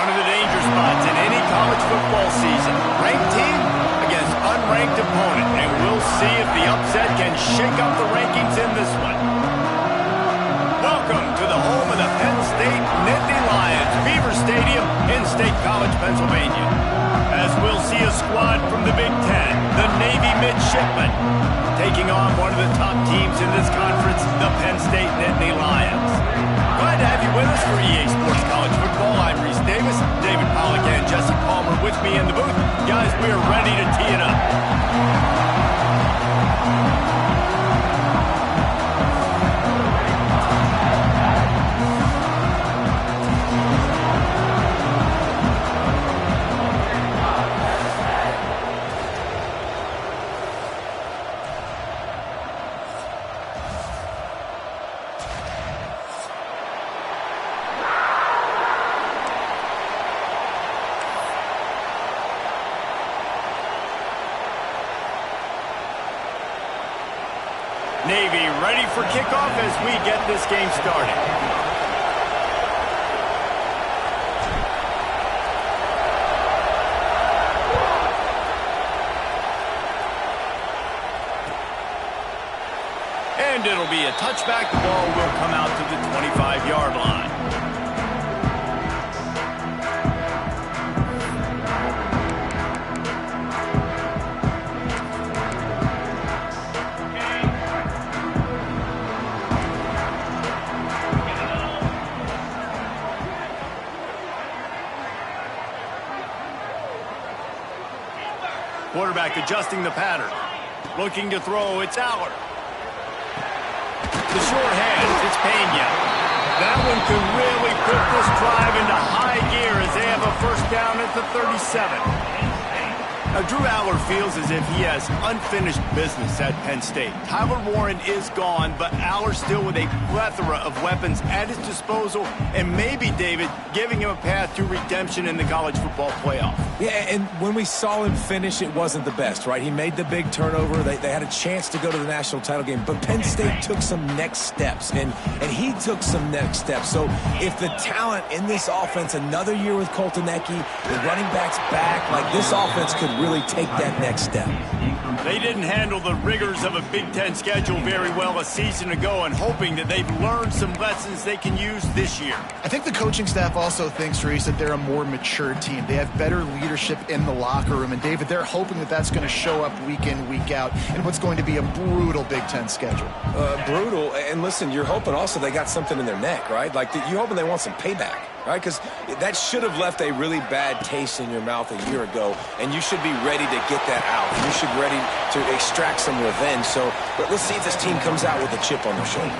One of the danger spots in any college football season. Ranked team against unranked opponent. And we'll see if the upset can shake up the rankings in this one. Welcome to the home of the Penn State Nittany Lions, Beaver Stadium in State College, Pennsylvania. As we'll see a squad from the Big Ten, the Navy Midshipmen, taking on one of the top teams in this conference, the Penn State Nittany Lions. Glad to have you with us for EA Sports College Football. I'm Reese Davis, David Pollack and Jesse Palmer with me in the booth. Guys, we are ready to tee it up. Navy ready for kickoff as we get this game started. And it'll be a touchback. The ball will come out to the 25-yard line. Quarterback adjusting the pattern. Looking to throw, it's Aller. The short hands, it's Pena. That one could really put this drive into high gear as they have a first down at the 37. Now, Drew Aller feels as if he has unfinished business at Penn State. Tyler Warren is gone, but Aller still with a plethora of weapons at his disposal and maybe, David, giving him a path to redemption in the college football playoff. Yeah, and when we saw him finish, it wasn't the best, right? He made the big turnover. They had a chance to go to the national title game, but Penn State took some next steps, and he took some next steps. So if the talent in this offense, another year with Colton Ecke, the running backs back, like this offense could really take that next step. They didn't handle the rigors of a Big Ten schedule very well a season ago, and hoping that they've learned some lessons they can use this year. I think the coaching staff also thinks, Reese, that they're a more mature team. They have better leadership in the locker room, and David, they're hoping that that's going to show up week in, week out in what's going to be a brutal Big Ten schedule. Brutal, and listen, you're hoping also they got something in their neck, right? Like, you're hoping they want some payback, right? Because that should have left a really bad taste in your mouth a year ago, and you should be ready to get that out. You should be ready to extract some revenge. So let's see if this team comes out with a chip on their shoulder.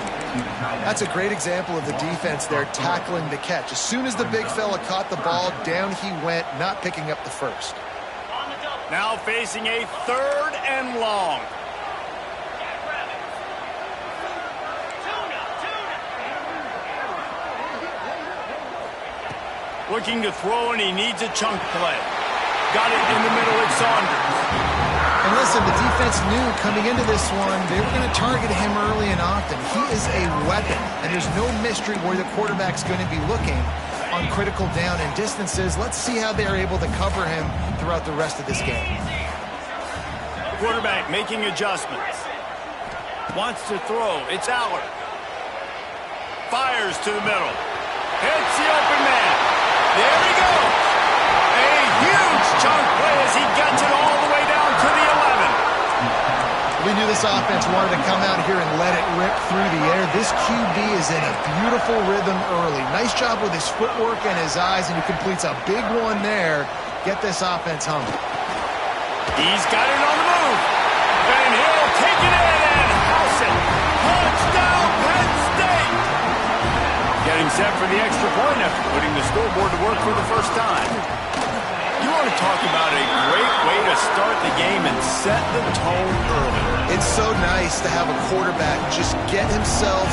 That's a great example of the defense there tackling the catch. As soon as the big fella caught the ball, down he went, not picking up the first. Now facing a third and long. Looking to throw, and he needs a chunk play. Got it in the middle, it's Saunders. And listen, the defense knew coming into this one, they were going to target him early and often. He is a weapon, and there's no mystery where the quarterback's going to be looking on critical down and distances. Let's see how they're able to cover him throughout the rest of this game. Quarterback making adjustments. Wants to throw, it's Aller. Fires to the middle. Hits the open man. There he goes. A huge chunk play as he gets it all the way down to the 11. We knew this offense wanted to come out here and let it rip through the air. This QB is in a beautiful rhythm early. Nice job with his footwork and his eyes, and he completes a big one there. Get this offense humming. He's got it on the move. Van Hill taking it and house it. Touchdown, Penn State. Getting set for the extra point after putting the scoreboard to work for the first time. You want to talk about a great way to start the game and set the tone early. It's so nice to have a quarterback just get himself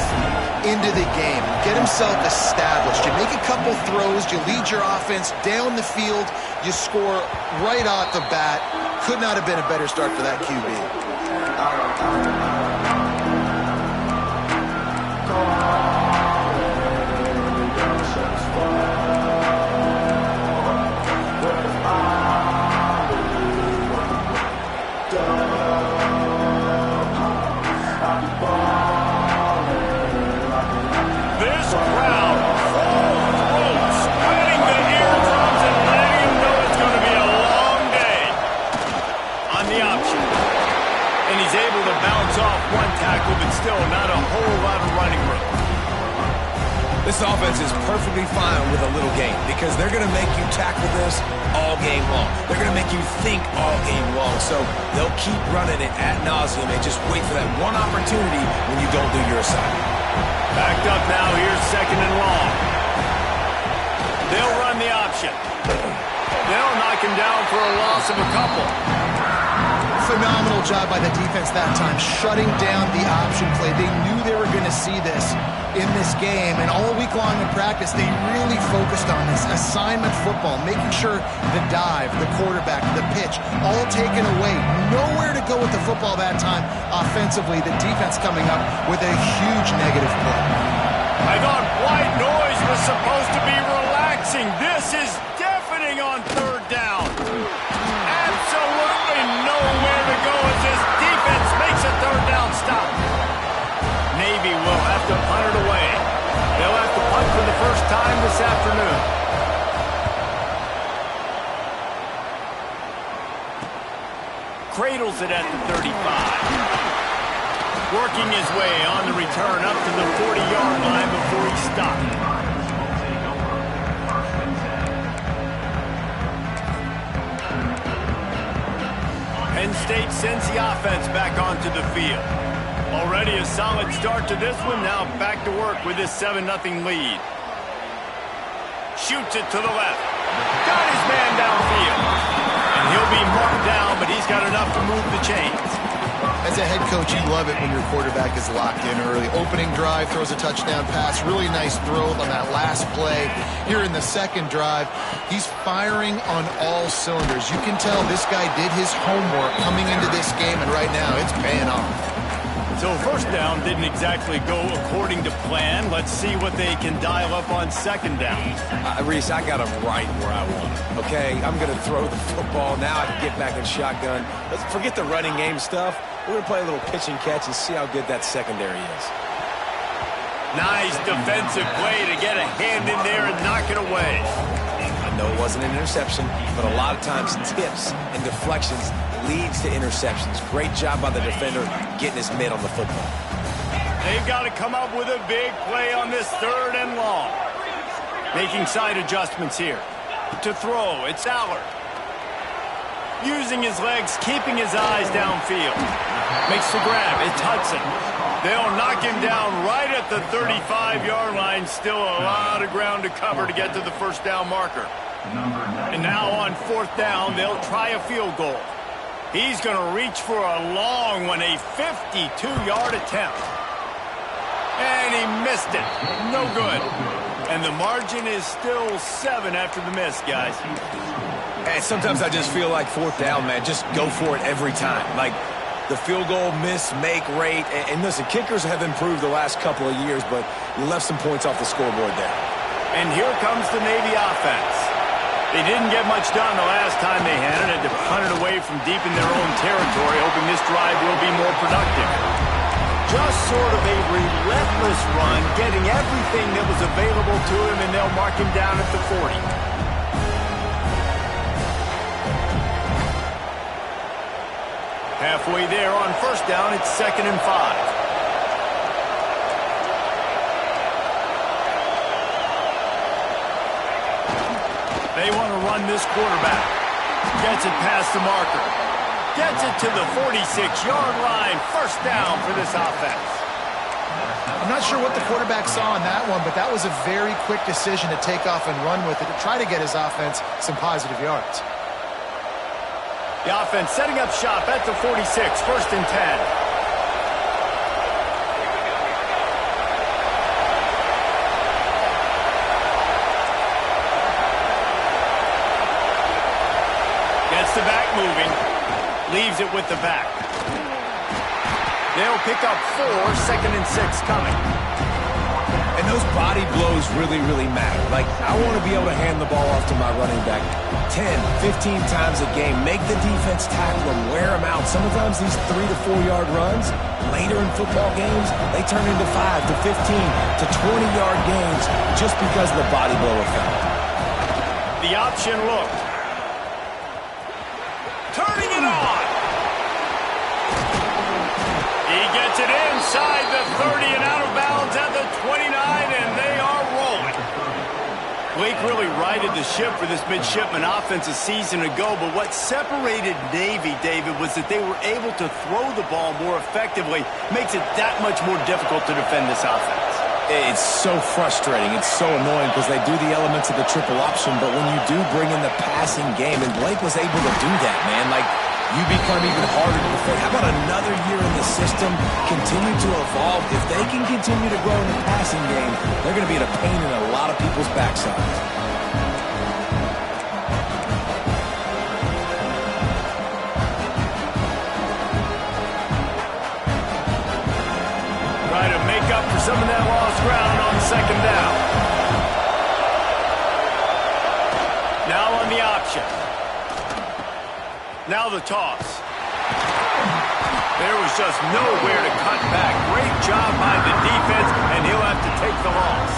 into the game, get himself established. You make a couple throws, you lead your offense down the field, you score right off the bat. Could not have been a better start for that QB. this crowd, full throat, spreading the eardrums and letting him know it's going to be a long day. On the option. And he's able to bounce off one tackle, but still not a whole lot of running room. This offense is perfectly fine with a little game because they're going to make you tackle this all game long. They're going to make you think all game long. So they'll keep running it ad nauseum and just wait for that one opportunity when you don't do your assignment. Backed up now. Here's second and long. They'll run the option. They'll knock him down for a loss of a couple. Phenomenal job by the defense that time, shutting down the option play. They knew they were going to see this in this game, and all week long in practice, they really focused on this assignment football, making sure the dive, the quarterback, the pitch, all taken away. Nowhere to go with the football that time offensively. The defense coming up with a huge negative play. I thought white noise was supposed to be relaxing. This is deafening on third down. Absolutely nowhere to go as this defense makes a third down stop. Navy will have to punt it away. They'll have to punt for the first time this afternoon. Cradles it at the 35. Working his way on the return up to the 40-yard line before he stopped. Penn State sends the offense back onto the field. Already a solid start to this one. Now back to work with this 7-0 lead. Shoots it to the left. Got his man downfield. And he'll be marked down, but he's got enough to move the chains. As a head coach, you love it when your quarterback is locked in early. Opening drive, throws a touchdown pass. Really nice throw on that last play. Here in the second drive, he's firing on all cylinders. You can tell this guy did his homework coming into this game, and right now it's paying off. So first down didn't exactly go according to plan. Let's see what they can dial up on second down. Reese, I got him right where I want him, okay? I'm going to throw the football. Now I can get back in shotgun. Let's forget the running game stuff. We're going to play a little pitch and catch and see how good that secondary is. Nice defensive play to get a hand in there and knock it away. I know it wasn't an interception, but a lot of times tips and deflections leads to interceptions. Great job by the defender getting his mitt on the football. They've got to come up with a big play on this third and long. Making side adjustments here. To throw, it's Allard. Using his legs, keeping his eyes downfield. Makes the grab, it's Hudson. They'll knock him down right at the 35-yard line. Still a lot of ground to cover to get to the first down marker. And now on fourth down, they'll try a field goal. He's going to reach for a long one, a 52-yard attempt. And he missed it. No good. And the margin is still 7 after the miss, guys. And sometimes I just feel like fourth down, man, just go for it every time. Like the field goal miss, make rate. And listen, kickers have improved the last couple of years, but you left some points off the scoreboard there. And here comes the Navy offense. They didn't get much done the last time they had it. Had to punt it away from deep in their own territory, hoping this drive will be more productive. Just sort of a relentless run, getting everything that was available to him, and they'll mark him down at the 40. Halfway there on first down, it's 2nd and 5. They want to run this quarterback. Gets it past the marker. Gets it to the 46-yard line. First down for this offense. I'm not sure what the quarterback saw on that one, but that was a very quick decision to take off and run with it to try to get his offense some positive yards. The offense setting up shop at the 46, 1st and 10. The back moving, leaves it with the back. They'll pick up 4, 2nd and 6 coming. And those body blows really, really matter. Like, I want to be able to hand the ball off to my running back 10, 15 times a game. Make the defense tackle them, wear them out. Sometimes these 3 to 4 yard runs, later in football games, they turn into 5 to 15 to 20 yard games just because of the body blow effect. The option look. Turning it on. He gets it inside the 30 and out of bounds at the 29, and they are rolling. Blake really righted the ship for this midshipman offense a season ago, but what separated Navy, David, was that they were able to throw the ball more effectively. Makes it that much more difficult to defend this offense. It's so frustrating. It's so annoying because they do the elements of the triple option, but when you do bring in the passing game, and Blake was able to do that, man, like, you become even harder to defend. How about another year in the system, continue to evolve? If they can continue to grow in the passing game, they're going to be a pain in a lot of people's backsides. Try to make up for some of that lost ground on second down. Now on the option. Now the toss. There was just nowhere to cut back. Great job by the defense, and he'll have to take the loss.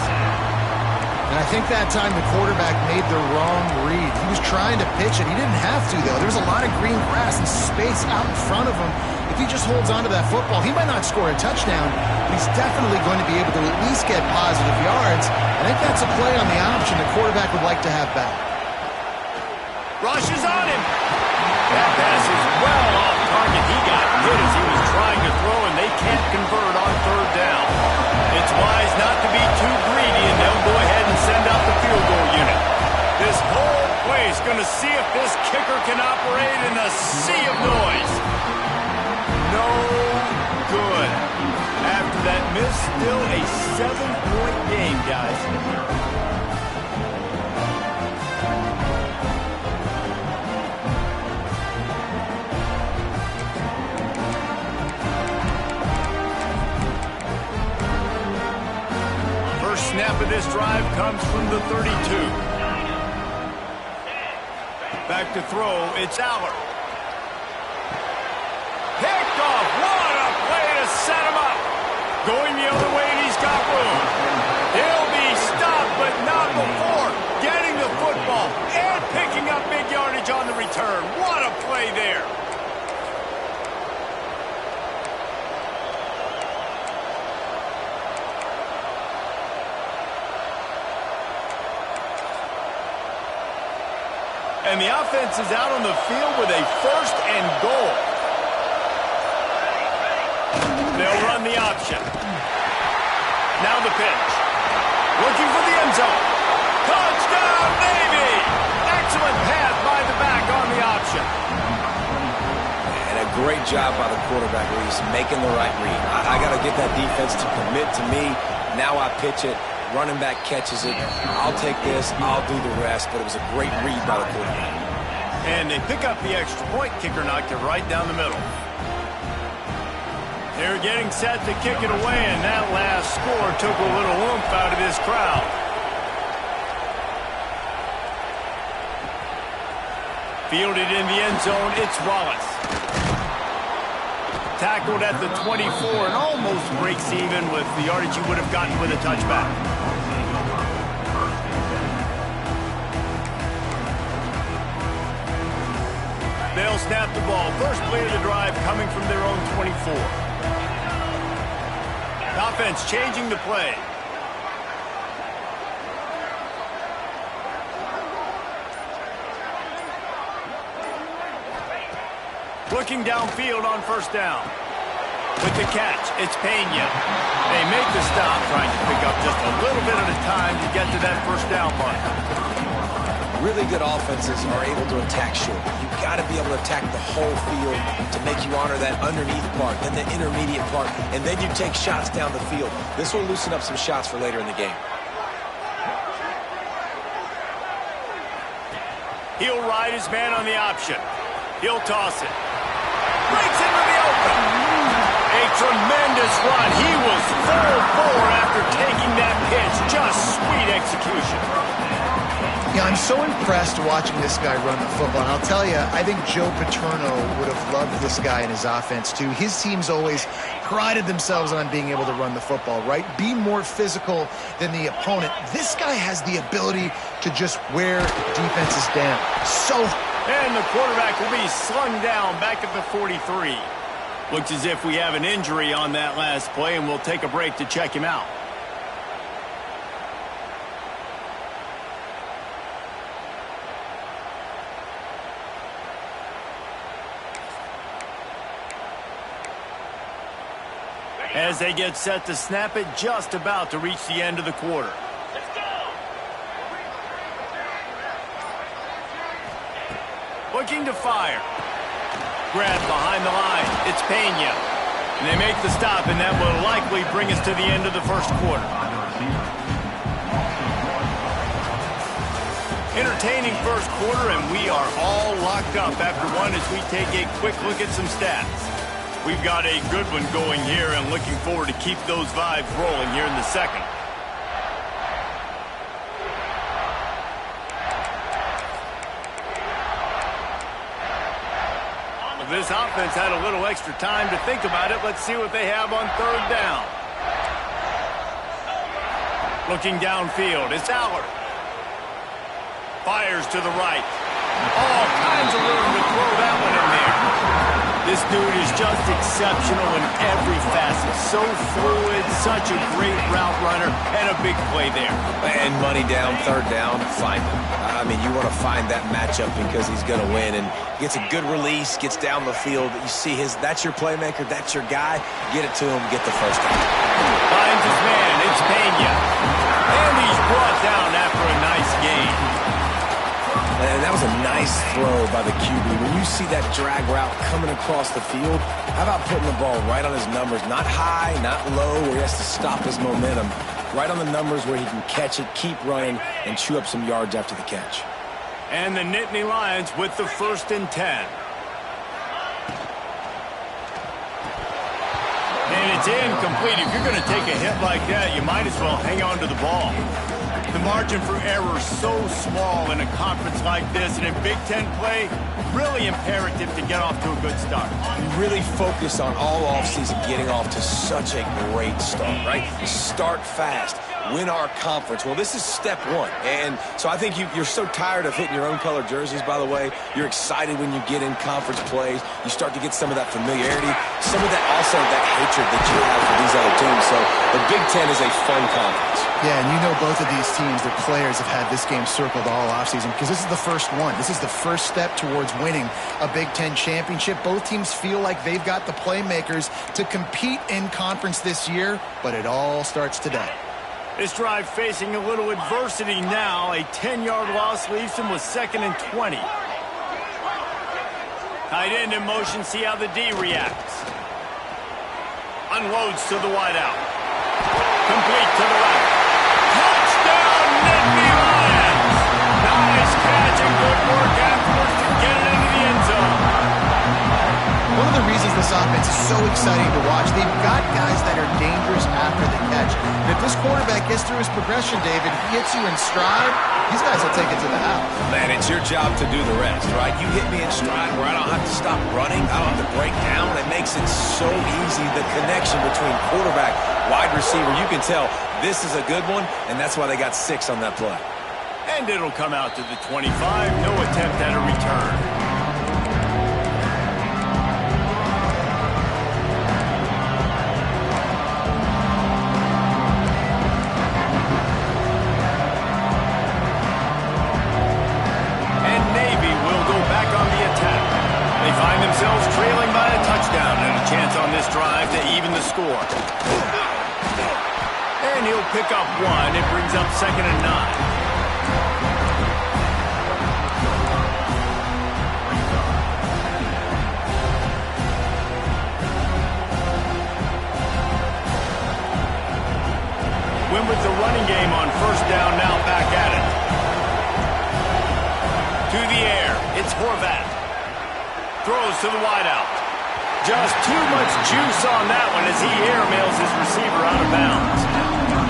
And I think that time the quarterback made the wrong read. He was trying to pitch it. He didn't have to, though. There's a lot of green grass and space out in front of him. If he just holds on to that football, he might not score a touchdown, but he's definitely going to be able to at least get positive yards. I think that's a play on the option the quarterback would like to have back. Rushes on him. That pass is well off target. He got hit as he was trying to throw, and they can't convert on third down. It's wise not to be too greedy, and they'll go ahead and send out the field goal unit. This whole play is going to see if this kicker can operate in a sea of noise. No good. After that miss, still a 7-point game, guys. Snap of this drive comes from the 32. Back to throw, it's Aller. Picked off, what a play to set him up. Going the other way, and he's got room. He'll be stopped, but not before getting the football and picking up big yardage on the return. What a play there. And the offense is out on the field with a 1st and goal. They'll run the option. Now the pitch. Looking for the end zone. Touchdown, Navy! Excellent pass by the back on the option. And a great job by the quarterback, Reese, making the right read. I got to get that defense to commit to me. Now I pitch it. Running back catches it. I'll take this. I'll do the rest. But it was a great read by the quarterback. And they pick up the extra point. Kicker knocked it right down the middle. They're getting set to kick it away, and that last score took a little oomph out of this crowd. Fielded in the end zone, it's Wallace. Tackled at the 24 and almost breaks even with the yardage he would have gotten with a touchback. They'll snap the ball. First play of the drive coming from their own 24. Offense changing the play. Looking downfield on first down. With the catch, it's Pena. They make the stop, trying to pick up just a little bit at a time to get to that first down mark. Really good offenses are able to attack short. You've got to be able to attack the whole field to make you honor that underneath part, then the intermediate part, and then you take shots down the field. This will loosen up some shots for later in the game. He'll ride his man on the option. He'll toss it. Breaks into the open. A tremendous run. He was full forward after taking that pitch. I'm so impressed watching this guy run the football. And I'll tell you, I think Joe Paterno would have loved this guy in his offense too. His teams always prided themselves on being able to run the football, right? Be more physical than the opponent. This guy has the ability to just wear defenses down. And the quarterback will be slung down back at the 43. Looks as if we have an injury on that last play, and we'll take a break to check him out. As they get set to snap it, just about to reach the end of the quarter. Looking to fire. Grab behind the line. It's Penn. And they make the stop, and that will likely bring us to the end of the first quarter. Entertaining first quarter, and we are all locked up after one as we take a quick look at some stats. We've got a good one going here, and looking forward to keep those vibes rolling here in the second. This offense had a little extra time to think about it. Let's see what they have on third down. Looking downfield, it's Allard. Fires to the right. All kinds of room to throw that one in there. This dude is just exceptional in every facet. So fluid, such a great route runner, and a big play there. And money down, third down, find him. I mean, you want to find that matchup because he's going to win. And gets a good release, gets down the field. You see that's your playmaker, that's your guy. Get it to him, get the first down. Finds his man, it's Penn. And he's brought down after a nice gain. And that was a nice throw by the QB. When you see that drag route coming across the field, how about putting the ball right on his numbers? Not high, not low, where he has to stop his momentum. Right on the numbers where he can catch it, keep running, and chew up some yards after the catch. And the Nittany Lions with the 1st and 10. And it's incomplete. If you're going to take a hit like that, you might as well hang on to the ball. The margin for error is so small in a conference like this, and in Big Ten play, really imperative to get off to a good start. You really focus on all offseason getting off to such a great start, right? Start fast. Win our conference. Well, this is step one. And so I think you're so tired of hitting your own color jerseys, by the way. You're excited when you get in conference plays. You start to get some of that familiarity, some of that also that hatred that you have for these other teams. So the Big Ten is a fun conference. Yeah, and you know both of these teams, their players have had this game circled all offseason because this is the first one. This is the first step towards winning a Big Ten championship. Both teams feel like they've got the playmakers to compete in conference this year, but it all starts today. This drive facing a little adversity now. A 10-yard loss leaves him with 2nd and 20. Tight end in motion, see how the D reacts. Unloads to the wideout. Complete to the right. Touchdown, Nittany Lions! Nice catch and good work afterwards to get it into the end zone. One of the reasons this offense is so exciting to watch, they've got guys that are dangerous after the catch. And if this quarterback gets through his progression, David, he hits you in stride, these guys will take it to the house. Man, it's your job to do the rest, right? You hit me in stride where I don't have to stop running, I don't have to break down. It makes it so easy, the connection between quarterback, wide receiver. You can tell this is a good one, and that's why they got 6 on that play. And it'll come out to the 25. No attempt at a return. Trailing by a touchdown and a chance on this drive to even the score. And he'll pick up 1. It brings up 2nd and 9. Win with the running game on 1st down, now back at it. To the air, it's Horvath. Throws to the wideout. Just too much juice on that one as he airmails his receiver out of bounds.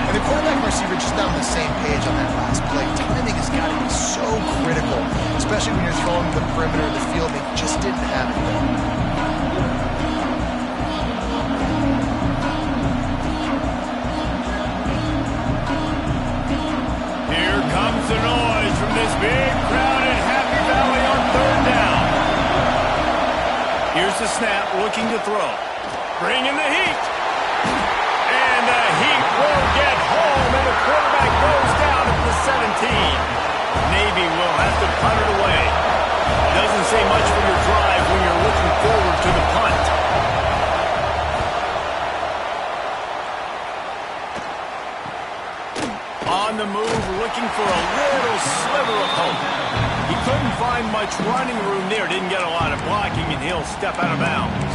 And the the quarterback and receiver just not on the same page on that last play. Timing has got to be so critical, especially when you're throwing the perimeter of the field. They just didn't have it there. Comes the noise from this big crowd in Happy Valley on third down. Here's the snap, looking to throw. Bringing the heat. And the heat will get home, and the quarterback goes down at the 17. Navy will have to punt it away. Doesn't say much for your drive when you're looking forward to the punt. On the move, looking for a little sliver of hope. He couldn't find much running room there, didn't get a lot of blocking, and he'll step out of bounds.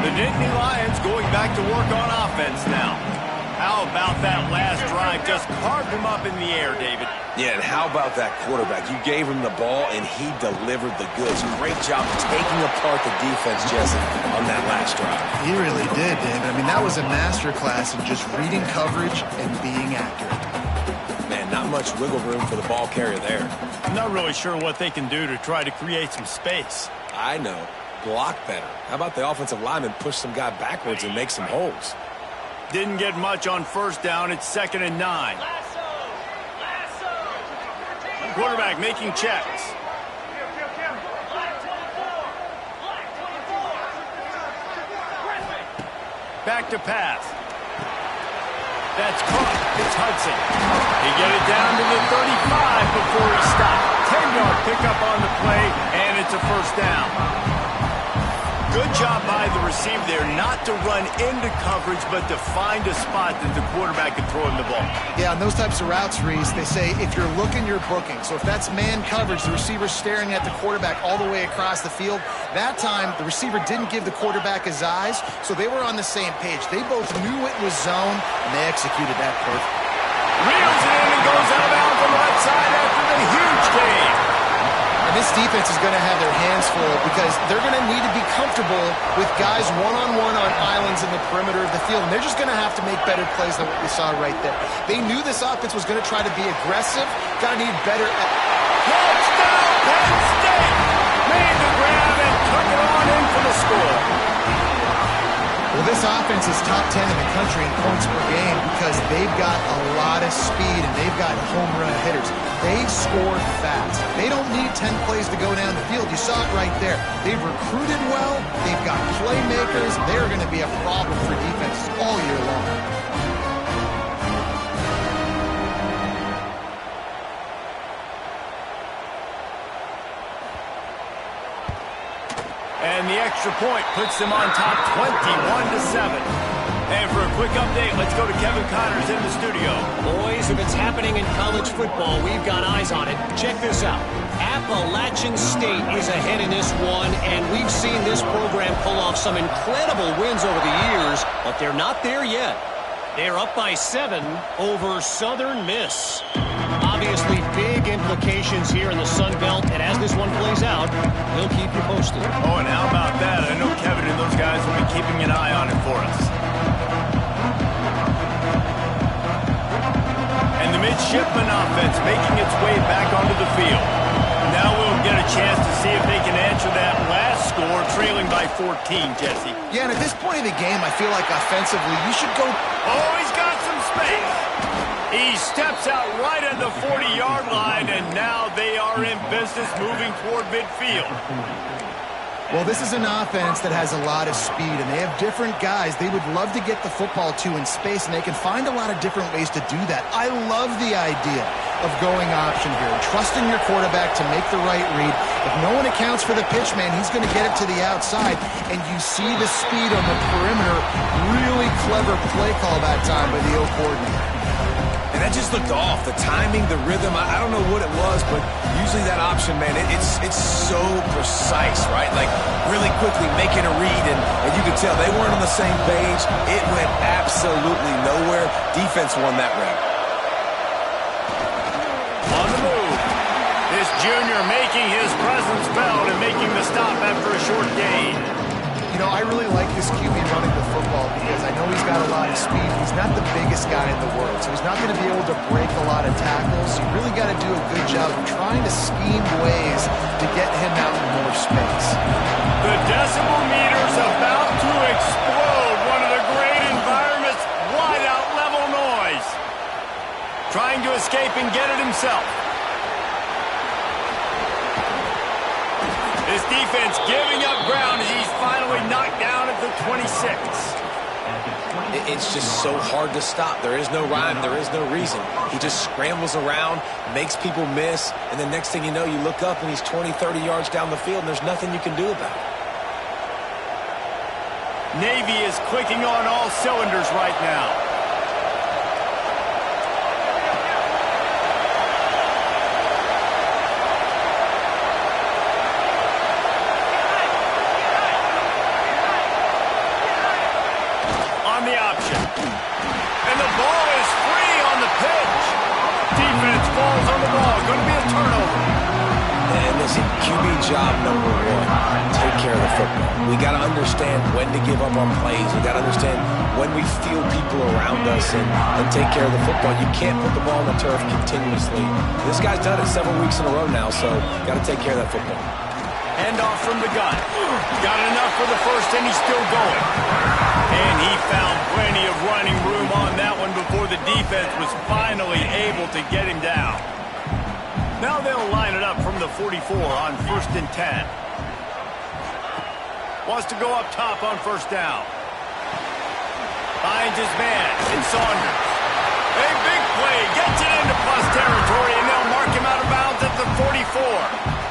The Nittany Lions going back to work on offense now. How about that last drive? Just carved him up in the air, David. Yeah, and how about that quarterback? You gave him the ball, and he delivered the goods. Great job taking apart the defense, Jesse, on that last drive. He really did, David. I mean, that was a masterclass in just reading coverage and being accurate. Man, not much wiggle room for the ball carrier there. I'm not really sure what they can do to try to create some space. I know. Block better. How about the offensive lineman push some guy backwards and make some holes? Didn't get much on first down. It's 2nd and 9. Quarterback making checks. Back to pass. That's caught. It's Hudson. He get it down to the 35 before he stopped. 10-yard pickup on the play, and it's a first down. Good job by the receiver there, not to run into coverage, but to find a spot that the quarterback can throw him the ball. Yeah, on those types of routes, Reese, they say if you're looking, you're booking. So if that's man coverage, the receiver's staring at the quarterback all the way across the field. That time, the receiver didn't give the quarterback his eyes, so they were on the same page. They both knew it was zone, and they executed that perfect. Reels it in and goes out of bounds on the right side after the huge gain. And this defense is going to have their hands full because they're going to need to be comfortable with guys one-on-one on islands in the perimeter of the field. And they're just going to have to make better plays than what we saw right there. They knew this offense was going to try to be aggressive. Got to need better. Touchdown, Penn State! Made the grab and took it on in for the score. Well, this offense is top 10 in the country in points per game because they've got a lot of speed and they've got home run hitters. They score fast. They don't need 10 plays to go down the field. You saw it right there. They've recruited well. They've got playmakers. They're going to be a problem for defenses all year long. And the extra point puts them on top 21-7. And for a quick update, let's go to Kevin Connors in the studio. Boys, if it's happening in college football, we've got eyes on it. Check this out. Appalachian State is ahead in this one, and we've seen this program pull off some incredible wins over the years, but they're not there yet. They're up by 7 over Southern Miss. Obviously, big implications here in the Sun Belt, and as this one plays out, we'll keep you posted. Oh, and how about that? I know Kevin and those guys will be keeping an eye on it for us. And the midshipman offense making its way back onto the field. Now we'll get a chance to see if they can answer that last score, trailing by 14, Jesse. Yeah, and at this point in the game, I feel like offensively, you should go. Oh, he's got some space. He steps out right at the 40-yard line, and now they are in business moving toward midfield. Well, this is an offense that has a lot of speed, and they have different guys they would love to get the football to in space, and they can find a lot of different ways to do that. I love the idea of going option here and trusting your quarterback to make the right read. If no one accounts for the pitch, man, he's going to get it to the outside, and you see the speed on the perimeter. Really clever play call that time by the O coordinator. And that just looked off. The timing, the rhythm, I don't know what it was, but usually that option, man, it's so precise, right? Like really quickly making a read, and you could tell they weren't on the same page. It went absolutely nowhere. Defense won that round. On the move. This Jr. making his presence felt and making the stop after a short gain. You know, I really like this QB running the football because I know he's got a lot of speed. He's not the biggest guy in the world, so he's not going to be able to break a lot of tackles. You really got to do a good job of trying to scheme ways to get him out in more space. The decibel meter's about to explode. One of the great environments, wide out level noise. Trying to escape and get it himself. This defense giving up ground as he's finally knocked down at the 26. It's just so hard to stop. There is no rhyme. There is no reason. He just scrambles around, makes people miss, and the next thing you know, you look up and he's 20, 30 yards down the field, and there's nothing you can do about it. Navy is clicking on all cylinders right now. And the ball is free on the pitch. Defense falls on the ball. Going to be a turnover. And listen, QB job number one, take care of the football. We got to understand when to give up on plays. We got to understand when we feel people around us and take care of the football. You can't put the ball on the turf continuously. This guy's done it several weeks in a row now, so got to take care of that football. Hand off from the gun. Got enough for the first, and he's still going. And he found plenty of running room on that one before the defense was finally able to get him down. Now they'll line it up from the 44 on 1st and 10. Wants to go up top on 1st down. Finds his man in Saunders. A big play. Gets it into plus territory, and they'll mark him out of bounds at the 44.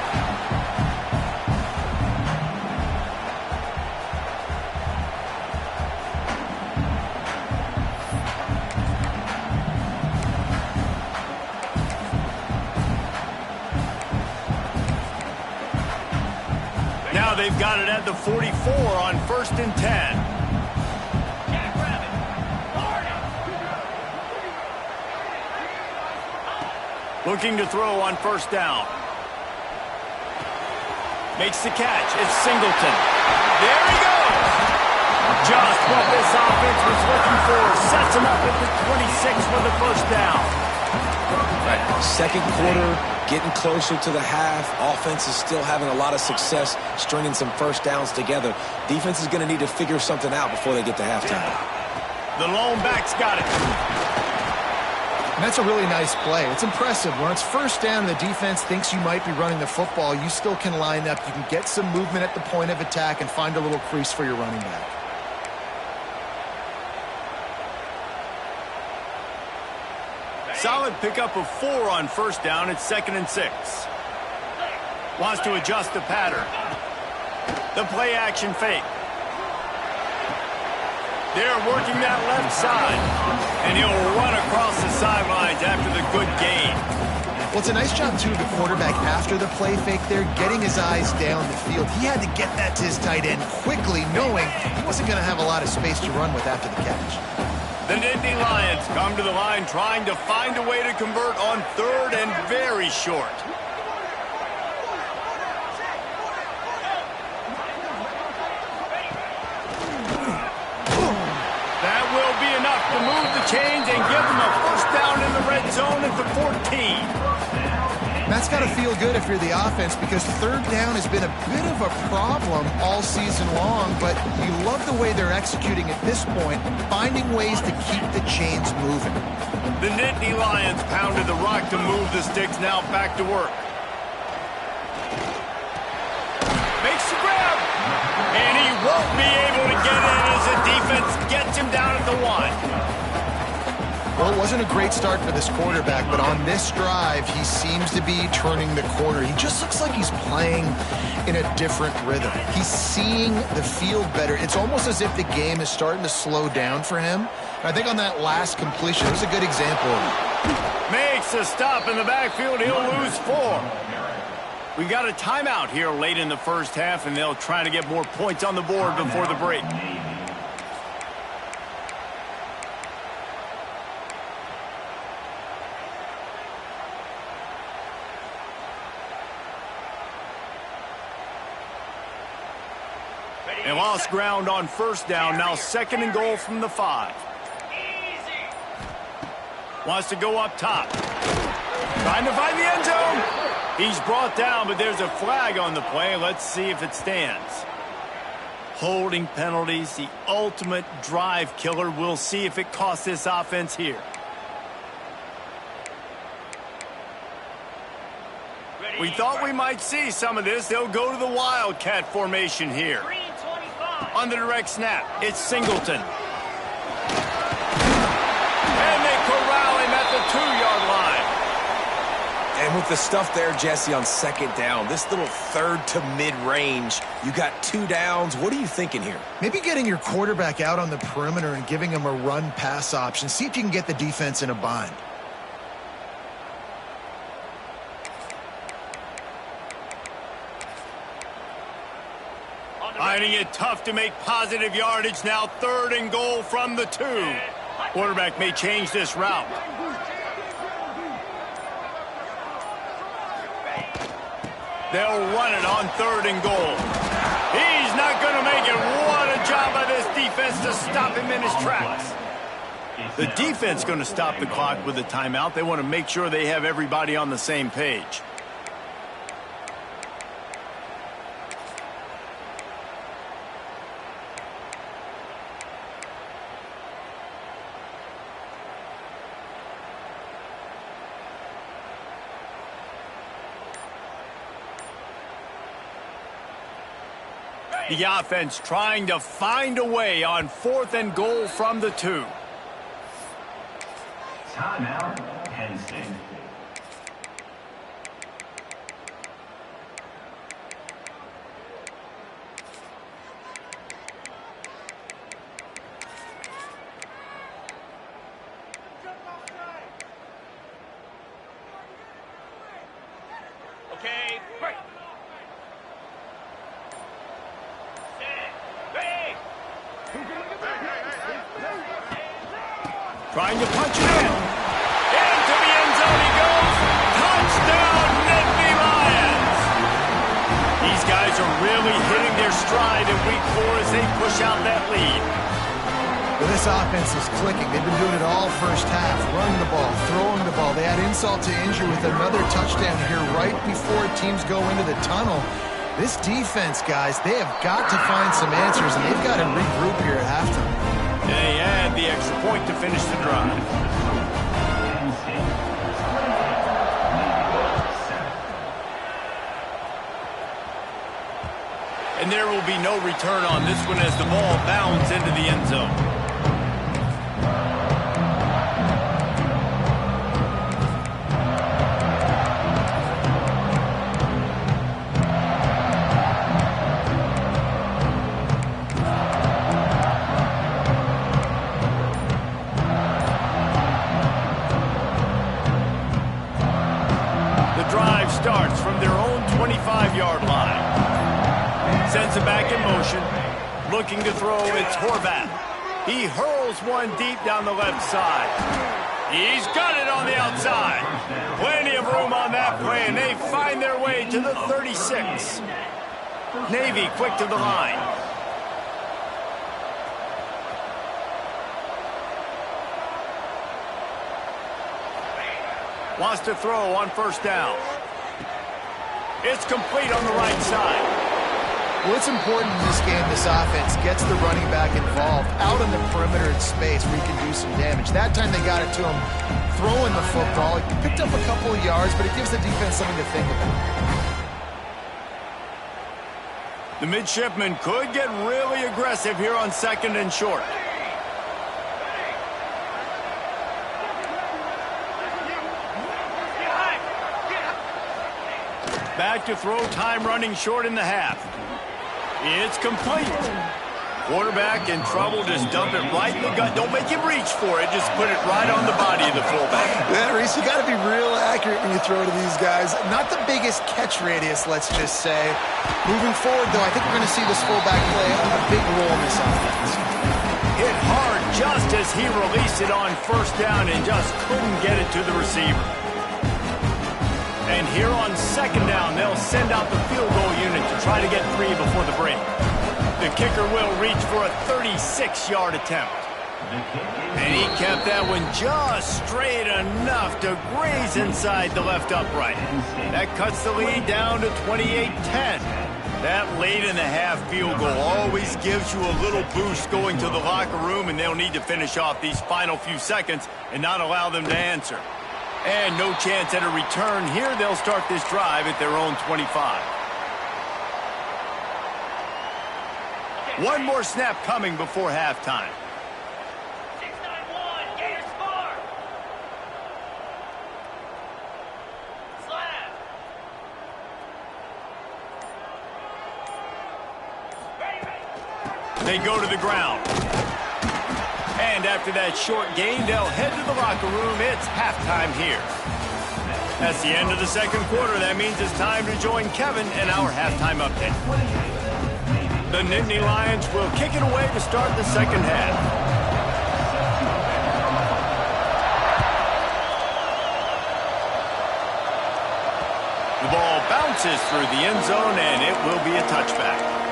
They've got it at the 44 on 1st and 10. Looking to throw on 1st down. Makes the catch. It's Singleton. There he goes. Just what this offense was looking for. Sets him up at the 26 for the 1st down. Right. Second quarter, getting closer to the half. Offense is still having a lot of success stringing some 1st downs together. Defense is going to need to figure something out before they get to halftime. The lone back's got it. And that's a really nice play. It's impressive. When it's 1st down and the defense thinks you might be running the football, you still can line up. You can get some movement at the point of attack and find a little crease for your running back. Solid pickup of 4 on 1st down. It's 2nd and 6. Wants to adjust the pattern. The play action fake. They're working that left side. And he'll run across the sidelines after the good gain. Well, it's a nice job, too, of the quarterback after the play fake there, getting his eyes down the field. He had to get that to his tight end quickly, knowing he wasn't going to have a lot of space to run with after the catch. The Nittany Lions come to the line trying to find a way to convert on 3rd and very short. That will be enough to move the chains and give them a 1st down in the red zone at the 14. That's got to feel good if you're the offense because 3rd down has been a bit of a problem all season long, but you love the way they're executing at this point, finding ways to keep the chains moving. The Nittany Lions pounded the rock to move the sticks, now back to work. Makes the grab, and he won't be able to get in as the defense gets him down at the 1. Well, it wasn't a great start for this quarterback, but on this drive, he seems to be turning the corner. He just looks like he's playing in a different rhythm. He's seeing the field better. It's almost as if the game is starting to slow down for him. And I think on that last completion, it was a good example of it. Makes a stop in the backfield. He'll lose 4. We got a timeout here late in the 1st half, and they'll try to get more points on the board before the break. They lost ground on first down. Now 2nd and goal from the 5. Wants to go up top. Trying to find the end zone. He's brought down, but there's a flag on the play. Let's see if it stands. Holding penalties, the ultimate drive killer. We'll see if it costs this offense here. We thought we might see some of this. They'll go to the Wildcat formation here. On the direct snap, it's Singleton. And they corral him at the 2-yard line. And with the stuff there, Jesse, on 2nd down, this little 3rd to mid-range, you got 2 downs. What are you thinking here? Maybe getting your quarterback out on the perimeter and giving him a run-pass option. See if you can get the defense in a bind. Finding it tough to make positive yardage. Now 3rd and goal from the 2. Quarterback may change this route. They'll run it on 3rd and goal. He's not going to make it. What a job by this defense to stop him in his tracks. The defense going to stop the clock with a timeout. They want to make sure they have everybody on the same page. The offense trying to find a way on 4th and goal from the 2. Timeout, Penn State. Okay, break. Trying to punch it in. Into the end zone he goes. Touchdown, Nittany Lions. These guys are really hitting their stride in week 4 as they push out that lead. Well, this offense is clicking. They've been doing it all first half. Running the ball, throwing the ball. They had insult to injury with another touchdown here right before teams go into the tunnel. This defense, guys, they have got to find some answers, and they've got to regroup here at halftime. They add the extra point to finish the drive. And there will be no return on this one as the ball bounds into the end zone. Starts from their own 25-yard line. Sends it back in motion. Looking to throw, it's Horvath. He hurls one deep down the left side. He's got it on the outside. Plenty of room on that play, and they find their way to the 36. Navy quick to the line. Wants to throw on 1st down. It's complete on the right side. Well, it's important in this game, this offense gets the running back involved out on the perimeter in space where he can do some damage. That time they got it to him throwing the football. He picked up a couple of yards, but it gives the defense something to think about. The midshipmen could get really aggressive here on 2nd and short. Back to throw, time running short in the half. It's complete. Quarterback in trouble, just dump it right in the gut. Don't make him reach for it, just put it right on the body of the fullback. Yeah, Reese, you got to be real accurate when you throw to these guys. Not the biggest catch radius, let's just say. Moving forward, though, I think we're going to see this fullback play a big role in this offense. Hit hard just as he released it on 1st down and just couldn't get it to the receiver. And here on 2nd down, they'll send out the field goal unit to try to get 3 before the break. The kicker will reach for a 36-yard attempt. And he kept that one just straight enough to graze inside the left upright. That cuts the lead down to 28-10. That late-in-the-half field goal always gives you a little boost going to the locker room, and they'll need to finish off these final few seconds and not allow them to answer. And no chance at a return here. They'll start this drive at their own 25. One more snap coming before halftime. 6-9-1, Gators score. Slap. They go to the ground. And after that short gain, they'll head to the locker room. It's halftime here. That's the end of the second quarter. That means it's time to join Kevin and our halftime update. The Nittany Lions will kick it away to start the second half. The ball bounces through the end zone, and it will be a touchback.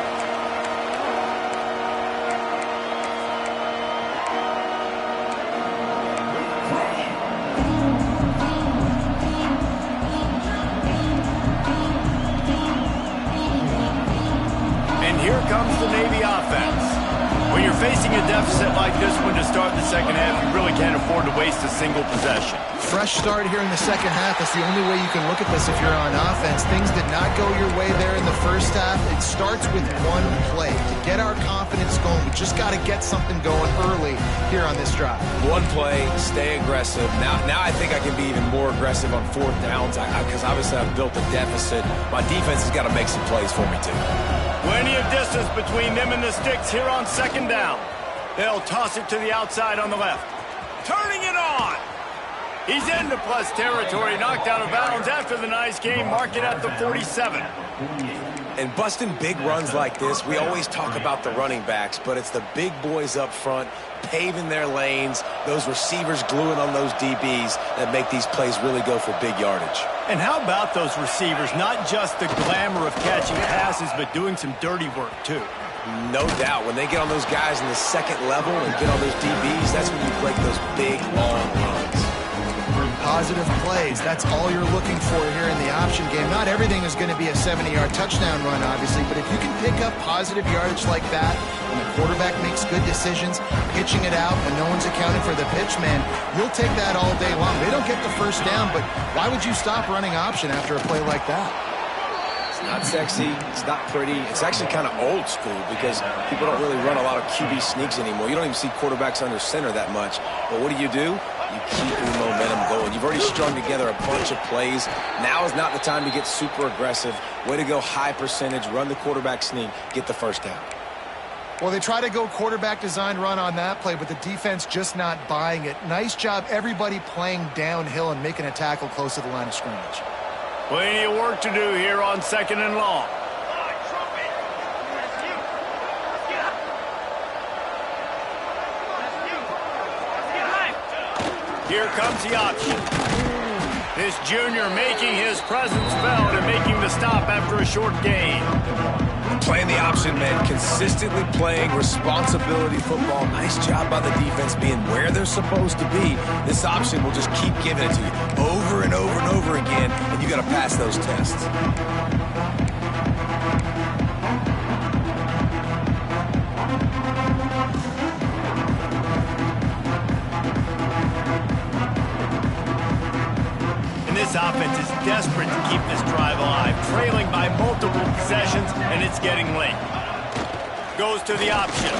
Here comes the Navy offense. When you're facing a deficit like this one to start the second half, you really can't afford to waste a single possession. Fresh start here in the second half. That's the only way you can look at this if you're on offense. Things did not go your way there in the first half. It starts with one play. To get our confidence going, we just got to get something going early here on this drive. One play, stay aggressive. Now I think I can be even more aggressive on fourth downs because obviously I've built a deficit. My defense has got to make some plays for me too. Plenty of distance between them and the sticks here on second down. They'll toss it to the outside on the left. Turning it on. He's into plus territory, knocked out of bounds after the nice game. Mark it at the 47. And busting big runs like this, we always talk about the running backs, but it's the big boys up front paving their lanes, those receivers gluing on those DBs that make these plays really go for big yardage. And how about those receivers? Not just the glamour of catching passes, but doing some dirty work too. No doubt. When they get on those guys in the second level and get on those DBs, that's when you break those big, long runs. Positive plays. That's all you're looking for here in the option game. Not everything is going to be a 70-yard touchdown run, obviously, but if you can pick up positive yardage like that, and the quarterback makes good decisions, pitching it out when no one's accounting for the pitch, man, you'll take that all day long. They don't get the first down, but why would you stop running option after a play like that? It's not sexy. It's not pretty. It's actually kind of old school because people don't really run a lot of QB sneaks anymore. You don't even see quarterbacks under center that much. But what do? You keep the momentum going. You've already strung together a bunch of plays. Now is not the time to get super aggressive. Way to go high percentage, run the quarterback sneak, get the first down. Well, they try to go quarterback design run on that play, but the defense just not buying it. Nice job, everybody playing downhill and making a tackle close to the line of scrimmage. Plenty of work to do here on second and long. Here comes the option. This junior making his presence felt and making the stop after a short gain. Playing the option, man. Consistently playing responsibility football. Nice job by the defense being where they're supposed to be. This option will just keep giving it to you over and over and over again, and you got to pass those tests. This offense is desperate to keep this drive alive, trailing by multiple possessions, and it's getting late. Goes to the option.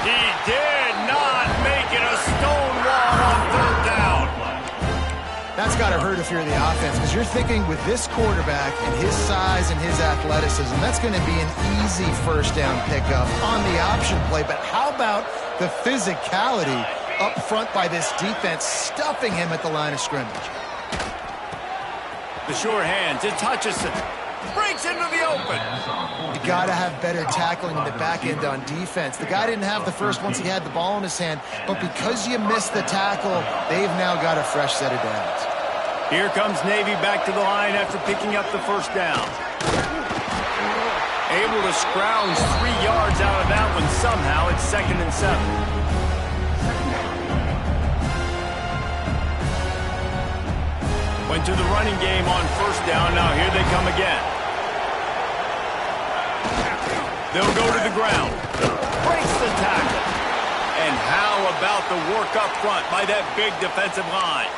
He did not make it a stone wall on third down. That's got to hurt if you're the offense, because you're thinking with this quarterback and his size and his athleticism, that's going to be an easy first down pickup on the option play. But how about the physicality up front by this defense, stuffing him at the line of scrimmage? The sure hands, it's Hutchison. Breaks into the open. You got to have better tackling in the back end on defense. The guy didn't have the first once he had the ball in his hand, but because you missed the tackle, they've now got a fresh set of downs. Here comes Navy back to the line after picking up the first down. Able to scrounge 3 yards out of that one somehow. It's 2nd and 7. Went to the running game on 1st down. Now here they come again. They'll go to the ground. Breaks the tackle. And how about the work up front by that big defensive line?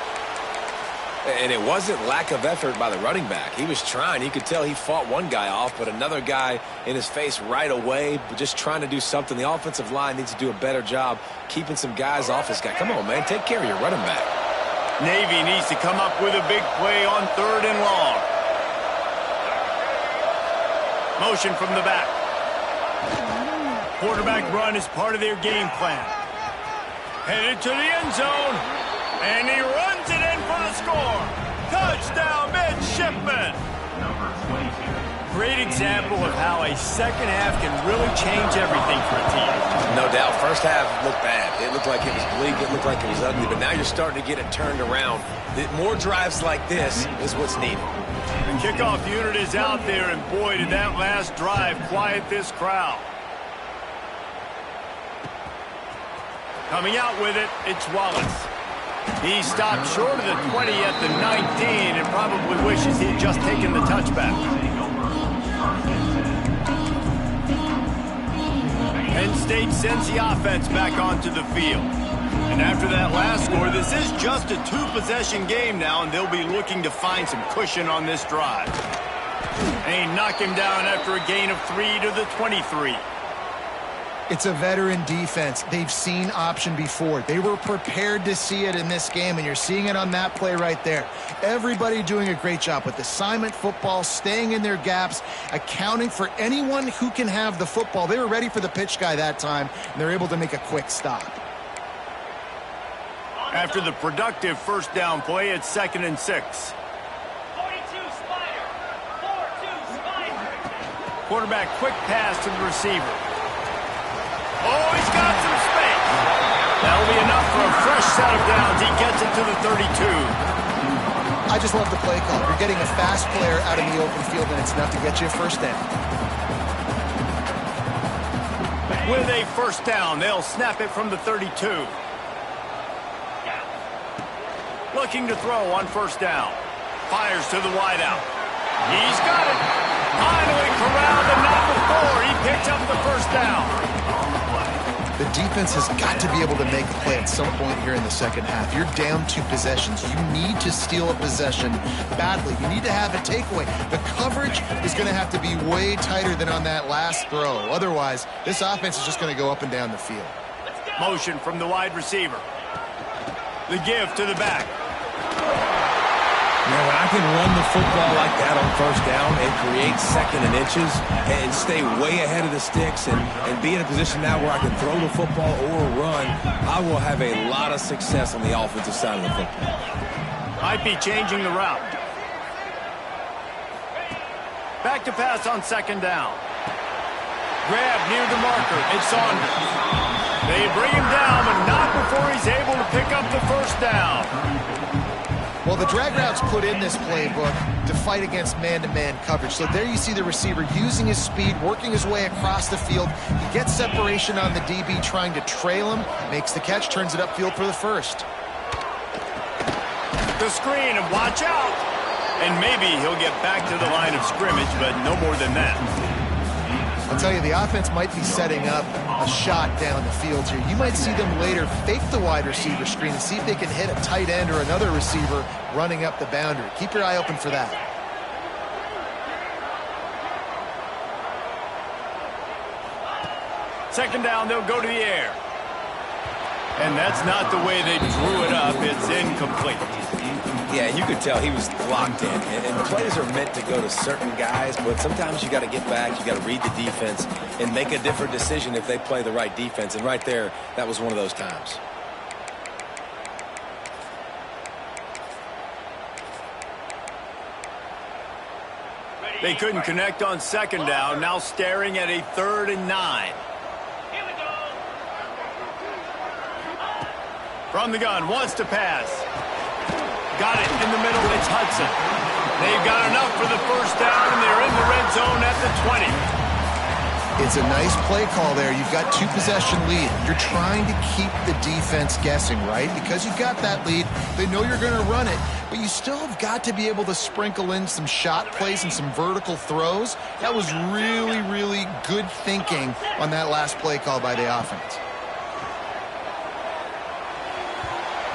And it wasn't lack of effort by the running back. He was trying. You could tell he fought one guy off, but another guy in his face right away, just trying to do something. The offensive line needs to do a better job keeping some guys off this guy. Come on, man. Take care of your running back. Navy needs to come up with a big play on 3rd and long. Motion from the back. Quarterback run is part of their game plan. Headed to the end zone. And he runs it in for the score. Touchdown, midshipman. Number 22. Great example of how a second half can really change everything for a team. No doubt. First half looked bad. It looked like it was bleak. It looked like it was ugly. But now you're starting to get it turned around. More drives like this is what's needed. The kickoff unit is out there, and boy, did that last drive quiet this crowd. Coming out with it, it's Wallace. He stopped short of the 20 at the 19 and probably wishes he had just taken the touchback. Penn State sends the offense back onto the field. And after that last score, this is just a 2-possession game now, and they'll be looking to find some cushion on this drive. And he knocked him down after a gain of 3 to the 23. It's a veteran defense. They've seen option before. They were prepared to see it in this game, and you're seeing it on that play right there. Everybody doing a great job with assignment football, staying in their gaps, accounting for anyone who can have the football. They were ready for the pitch guy that time, and they're able to make a quick stop. After the productive 1st down play, it's 2nd and 6. 42 Spider. 4-2 Spider. Quarterback quick pass to the receiver. Oh, he's got some space. That'll be enough for a fresh set of downs. He gets it to the 32. I just love the play call. You're getting a fast player out in the open field, and it's enough to get you a 1st down. With a 1st down, they'll snap it from the 32. Looking to throw on 1st down. Fires to the wideout. He's got it. Finally corralled and not before. He picks up the 1st down. The defense has got to be able to make a play at some point here in the second half. You're down 2 possessions. You need to steal a possession badly. You need to have a takeaway. The coverage is going to have to be way tighter than on that last throw. Otherwise, this offense is just going to go up and down the field. Motion from the wide receiver. The give to the back. Now, when I can run the football like that on 1st down and create 2nd and inches and stay way ahead of the sticks and be in a position now where I can throw the football or run, I will have a lot of success on the offensive side of the football. Might be changing the route. Back to pass on 2nd down. Grab near the marker. It's Saunders. They bring him down, but not before he's able to pick up the 1st down. Well, the drag route's put in this playbook to fight against man-to-man coverage. So there you see the receiver using his speed, working his way across the field. He gets separation on the DB, trying to trail him, makes the catch, turns it upfield for the 1st. The screen, and watch out. And maybe he'll get back to the line of scrimmage, but no more than that. I'll tell you, the offense might be setting up a shot down the field here. You might see them later fake the wide receiver screen and see if they can hit a tight end or another receiver running up the boundary. Keep your eye open for that. Second down, they'll go to the air. And that's not the way they drew it up. It's incomplete. Yeah, you could tell he was locked in. And plays are meant to go to certain guys, but sometimes you got to get back, you got to read the defense, and make a different decision if they play the right defense. And right there, that was one of those times. They couldn't connect on 2nd down, now staring at a 3rd and 9. Here we go. From the gun, wants to pass. Got it in the middle, it's Hudson. They've got enough for the 1st down, and they're in the red zone at the 20. It's a nice play call there. You've got 2-possession lead. You're trying to keep the defense guessing, right? Because you've got that lead, they know you're going to run it, but you still have got to be able to sprinkle in some shot plays and some vertical throws. That was really, really good thinking on that last play call by the offense.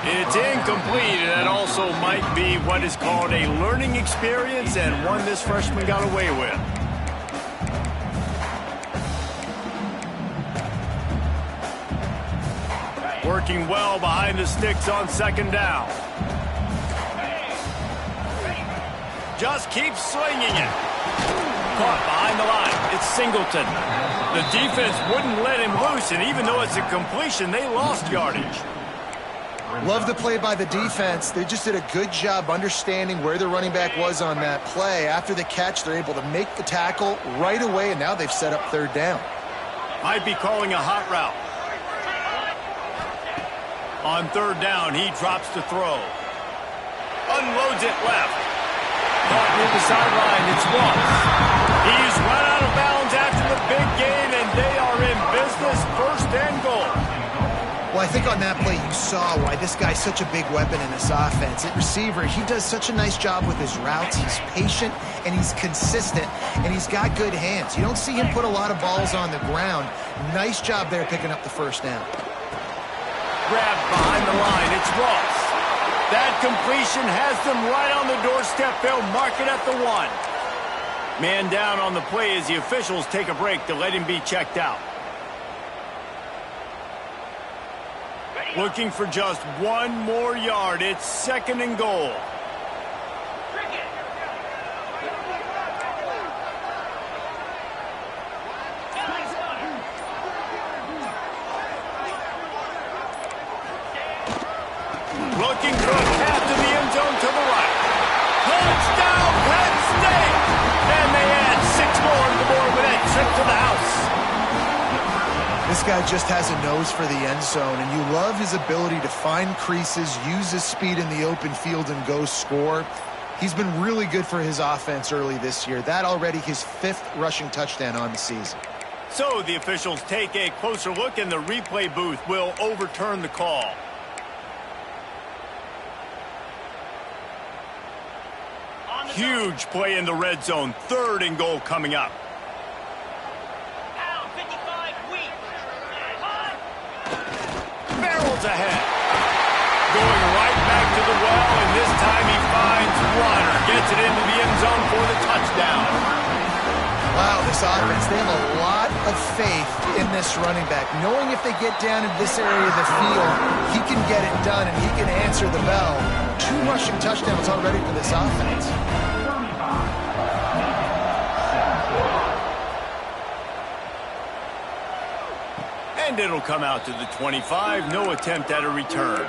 It's incomplete, and that also might be what is called a learning experience, and one this freshman got away with. Working well behind the sticks on second down. Just keeps swinging it. Caught behind the line. It's Singleton. The defense wouldn't let him loose, and even though it's a completion, they lost yardage. Love the play by the defense. They just did a good job understanding where the running back was on that play. After the catch, they're able to make the tackle right away, and now they've set up third down. Might be calling a hot route. On third down, he drops to throw. Unloads it left. Caught near the sideline. It's Ross. He's run out of bounds after the big gain, and they are in business. First and goal. Well, I think on that play you saw why this guy's such a big weapon in this offense. At receiver, he does such a nice job with his routes. He's patient, and he's consistent, and he's got good hands. You don't see him put a lot of balls on the ground. Nice job there picking up the first down. Grabbed behind the line. It's Ross. That completion has them right on the doorstep. They'll mark it at the 1. Man down on the play as the officials take a break to let him be checked out. Looking for just one more yard. It's second and goal. Looking for a path to the end zone to the right. Touchdown, Penn State! And they add 6 more to the board with that trip to the house. This guy just has a nose for the end zone, and you love his ability to find creases, use his speed in the open field, and go score. He's been really good for his offense early this year. That already his 5th rushing touchdown on the season. So the officials take a closer look, and the replay booth will overturn the call. Huge play in the red zone. Third and goal coming up. Barrels ahead. Going right back to the well, and this time he finds Water. Gets it into the end zone for the touchdown. Wow, this offense, they have a lot of faith in this running back. Knowing if they get down in this area of the field, he can get it done and he can answer the bell. 2 rushing touchdowns already for this offense. And it'll come out to the 25. No attempt at a return.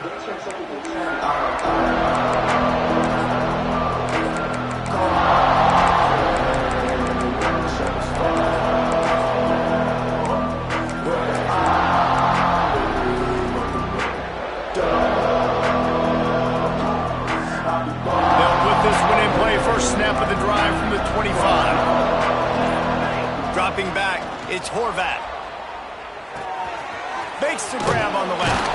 They'll put this one in play. First snap of the drive from the 25. Dropping back, it's Horvat. Makes the grab on the left.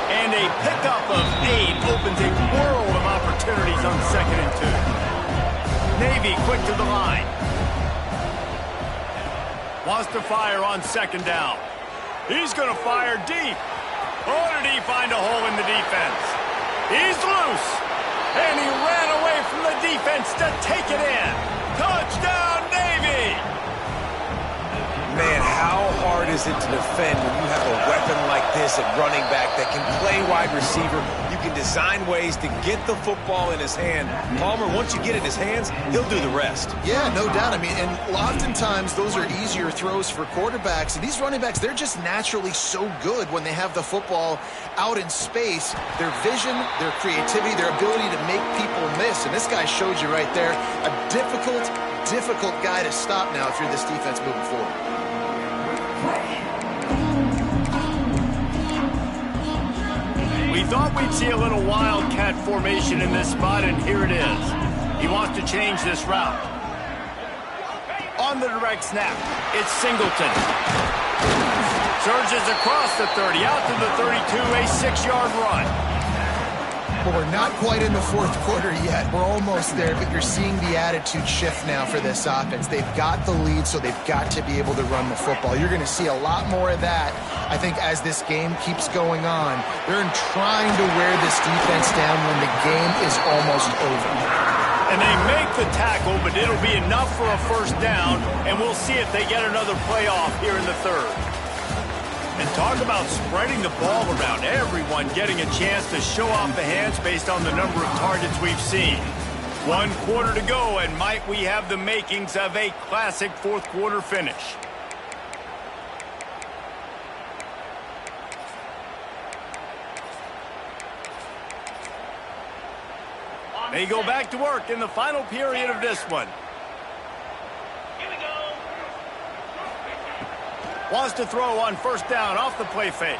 And a pickup of 8 opens a world of opportunities on second and 2. Navy quick to the line. Wants to fire on second down. He's going to fire deep. Oh, did he find a hole in the defense? He's loose. And he ran away from the defense to take it in. Touchdown, Navy! Man, how hard is it to defend when you have a weapon like this at running back that can play wide receiver? You can design ways to get the football in his hand. Palmer, once you get it in his hands, he'll do the rest. Yeah, no doubt. I mean, and oftentimes those are easier throws for quarterbacks. And these running backs, they're just naturally so good when they have the football out in space. Their vision, their creativity, their ability to make people miss. And this guy showed you right there, a difficult guy to stop now if you're this defense moving forward. We thought we'd see a little wildcat formation in this spot, and here it is. He wants to change this route. On the direct snap, it's Singleton. Surges across the 30, out to the 32, a 6-yard run. Well, we're not quite in the fourth quarter yet. We're almost there, but you're seeing the attitude shift now for this offense. They've got the lead, so they've got to be able to run the football. You're going to see a lot more of that, I think, as this game keeps going on. They're trying to wear this defense down when the game is almost over. And they make the tackle, but it'll be enough for a first down, and we'll see if they get another playoff here in the third. And talk about spreading the ball around, everyone getting a chance to show off the hands based on the number of targets we've seen. 1 quarter to go, and might we have the makings of a classic fourth quarter finish. They go back to work in the final period of this one. Here we go. Wants to throw on first down off the play fake.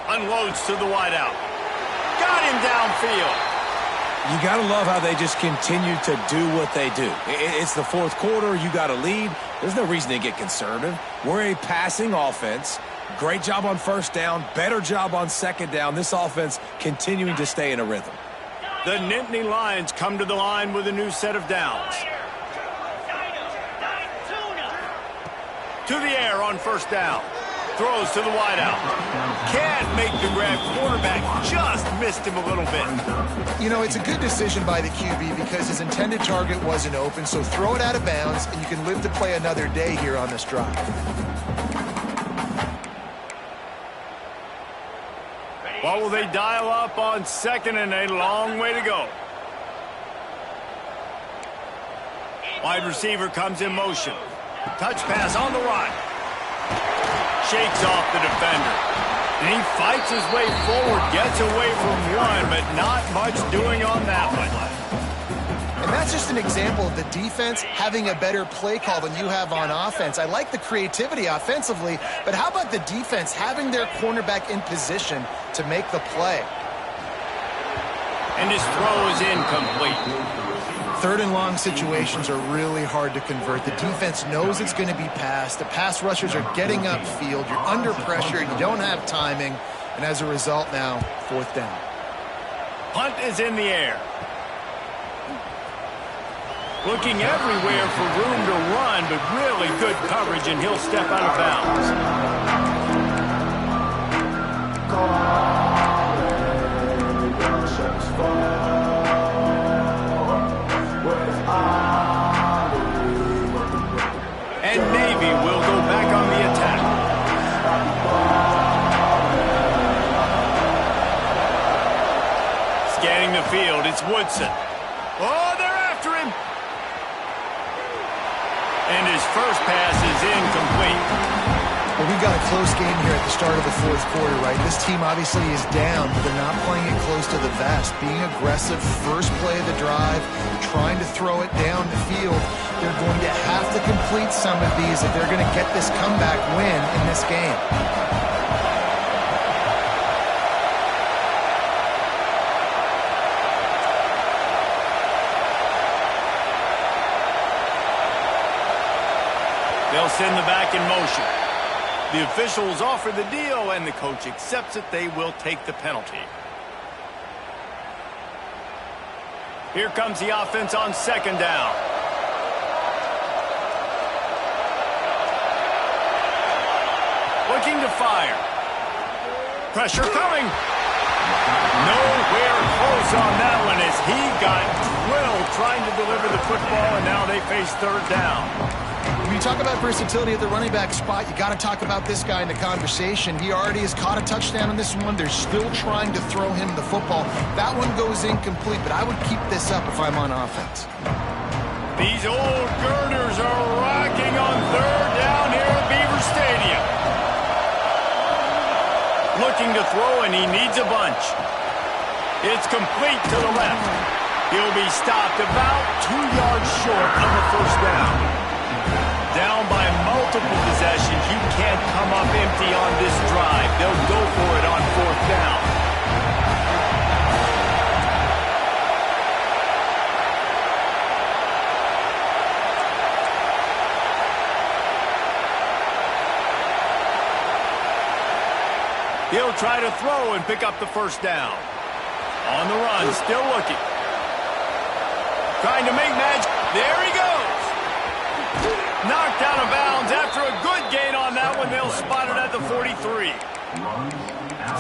Unloads to the wideout. Got him downfield. You got to love how they just continue to do what they do. It's the fourth quarter. You got a lead. There's no reason to get conservative. We're a passing offense. Great job on first down. Better job on second down. This offense continuing to stay in a rhythm. The Nittany Lions come to the line with a new set of downs. To the air on first down. Throws to the wideout. Can't make the grab. Quarterback just missed him a little bit. You know, it's a good decision by the QB because his intended target wasn't open, so throw it out of bounds, and you can live to play another day here on this drive. What will they dial up on second and a long way to go? Wide receiver comes in motion. Touch pass on the run. Shakes off the defender. And he fights his way forward, gets away from one, but not much doing on that one. And that's just an example of the defense having a better play call than you have on offense. I like the creativity offensively, but how about the defense having their cornerback in position to make the play? And his throw is incomplete. Third and long situations are really hard to convert. The defense knows it's going to be passed. The pass rushers are getting upfield. You're under pressure. You don't have timing. And as a result now, fourth down. Punt is in the air. Looking everywhere for room to run, but really good coverage, and he'll step out of bounds. And Navy will go back on the attack. Scanning the field, it's Woodson. Oh, they're after him. And his first pass is incomplete. Well, we've got a close game here at the start of the fourth quarter, right? This team obviously is down, but they're not playing it close to the vest. Being aggressive, first play of the drive, trying to throw it down the field. They're going to have to complete some of these if they're going to get this comeback win in this game. They'll send the back in motion. The officials offer the deal, and the coach accepts it. They will take the penalty. Here comes the offense on second down. Looking to fire. Pressure coming. Nowhere close on that one as he got drilled trying to deliver the football, and now they face third down. When you talk about versatility at the running back spot, you got to talk about this guy in the conversation. He already has caught a touchdown on this one. They're still trying to throw him the football. That one goes incomplete, but I would keep this up if I'm on offense. These old girders are rocking on third down here at Beaver Stadium. Looking to throw, and he needs a bunch. It's complete to the left. He'll be stopped about 2 yards short of a first down. Down by multiple possessions, you can't come up empty on this drive. They'll go for it on fourth down. He'll try to throw and pick up the first down. On the run, still looking. Trying to make magic. There he goes. Knocked out of bounds after a good gain on that one. They'll spot it at the 43.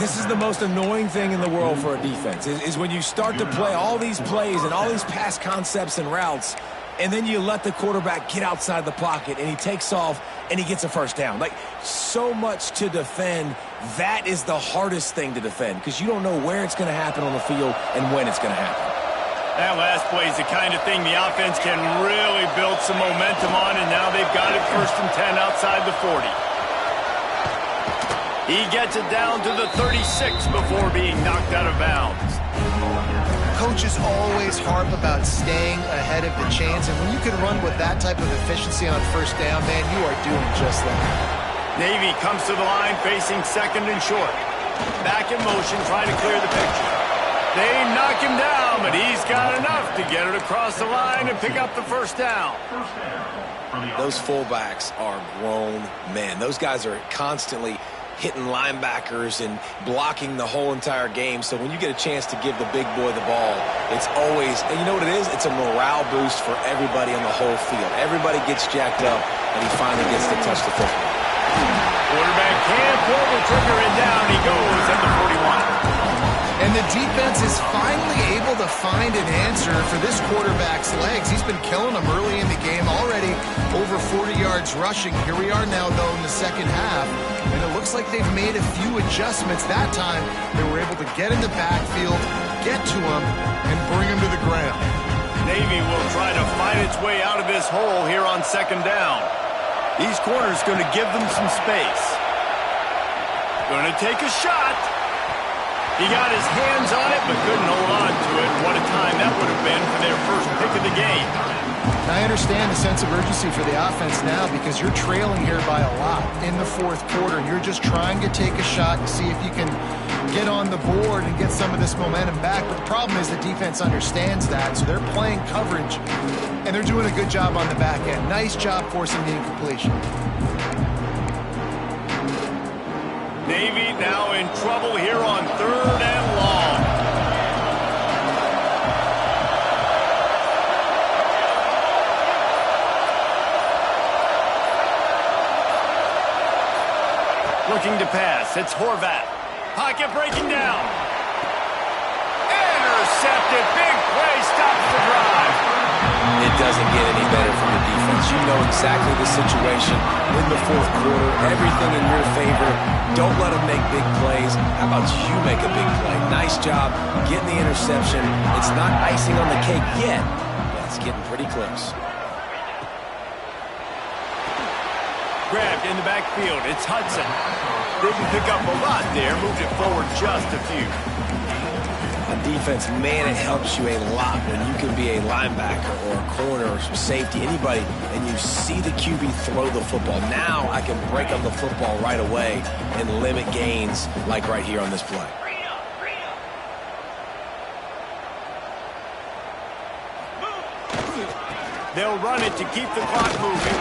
This is the most annoying thing in the world for a defense, is when you start to play all these plays and all these pass concepts and routes, and then you let the quarterback get outside the pocket, and he takes off, and he gets a first down. Like, so much to defend. That is the hardest thing to defend, because you don't know where it's going to happen on the field and when it's going to happen. That last play is the kind of thing the offense can really build some momentum on, and now they've got it 1st and 10 outside the 40. He gets it down to the 36 before being knocked out of bounds. Coaches always harp about staying ahead of the chains, and when you can run with that type of efficiency on first down, man, you are doing just that. Navy comes to the line facing 2nd and short. Back in motion, trying to clear the picture. They knock him down, but he's got enough to get it across the line and pick up the first down. Those fullbacks are grown men. Those guys are constantly hitting linebackers and blocking the whole entire game. So when you get a chance to give the big boy the ball, it's always, and you know what it is? It's a morale boost for everybody on the whole field. Everybody gets jacked up, and he finally gets to touch the football. Quarterback can't pull the trigger, and down he goes at the 41. And the defense is finally able to find an answer for this quarterback's legs. He's been killing them early in the game, already over 40 yards rushing. Here we are now, though, in the second half, and it looks like they've made a few adjustments. That time, they were able to get in the backfield, get to him, and bring him to the ground. Navy will try to fight its way out of this hole here on 2nd down. These corners going to give them some space. Going to take a shot. He got his hands on it, but couldn't hold on to it. What a time that would have been for their first pick of the game. I understand the sense of urgency for the offense now, because you're trailing here by a lot in the 4th quarter. You're just trying to take a shot to see if you can get on the board and get some of this momentum back. But the problem is the defense understands that, so they're playing coverage, and they're doing a good job on the back end. Nice job forcing the incompletion. Navy now in trouble here on 3rd and long. Looking to pass. It's Horvat. Pocket breaking down. Intercepted. Big play. Stops the drive. It doesn't get any better from the defense. You know exactly the situation in the 4th quarter. Everything in your favor. Don't let them make big plays. How about you make a big play? Nice job getting the interception. It's not icing on the cake yet, but it's getting pretty close. Grabbed in the backfield. It's Hudson. Didn't pick up a lot there. Moved it forward just a few. On defense, man, it helps you a lot when you can be a linebacker or a corner or safety, anybody, and you see the QB throw the football. Now I can break up the football right away and limit gains like right here on this play. They'll run it to keep the clock moving.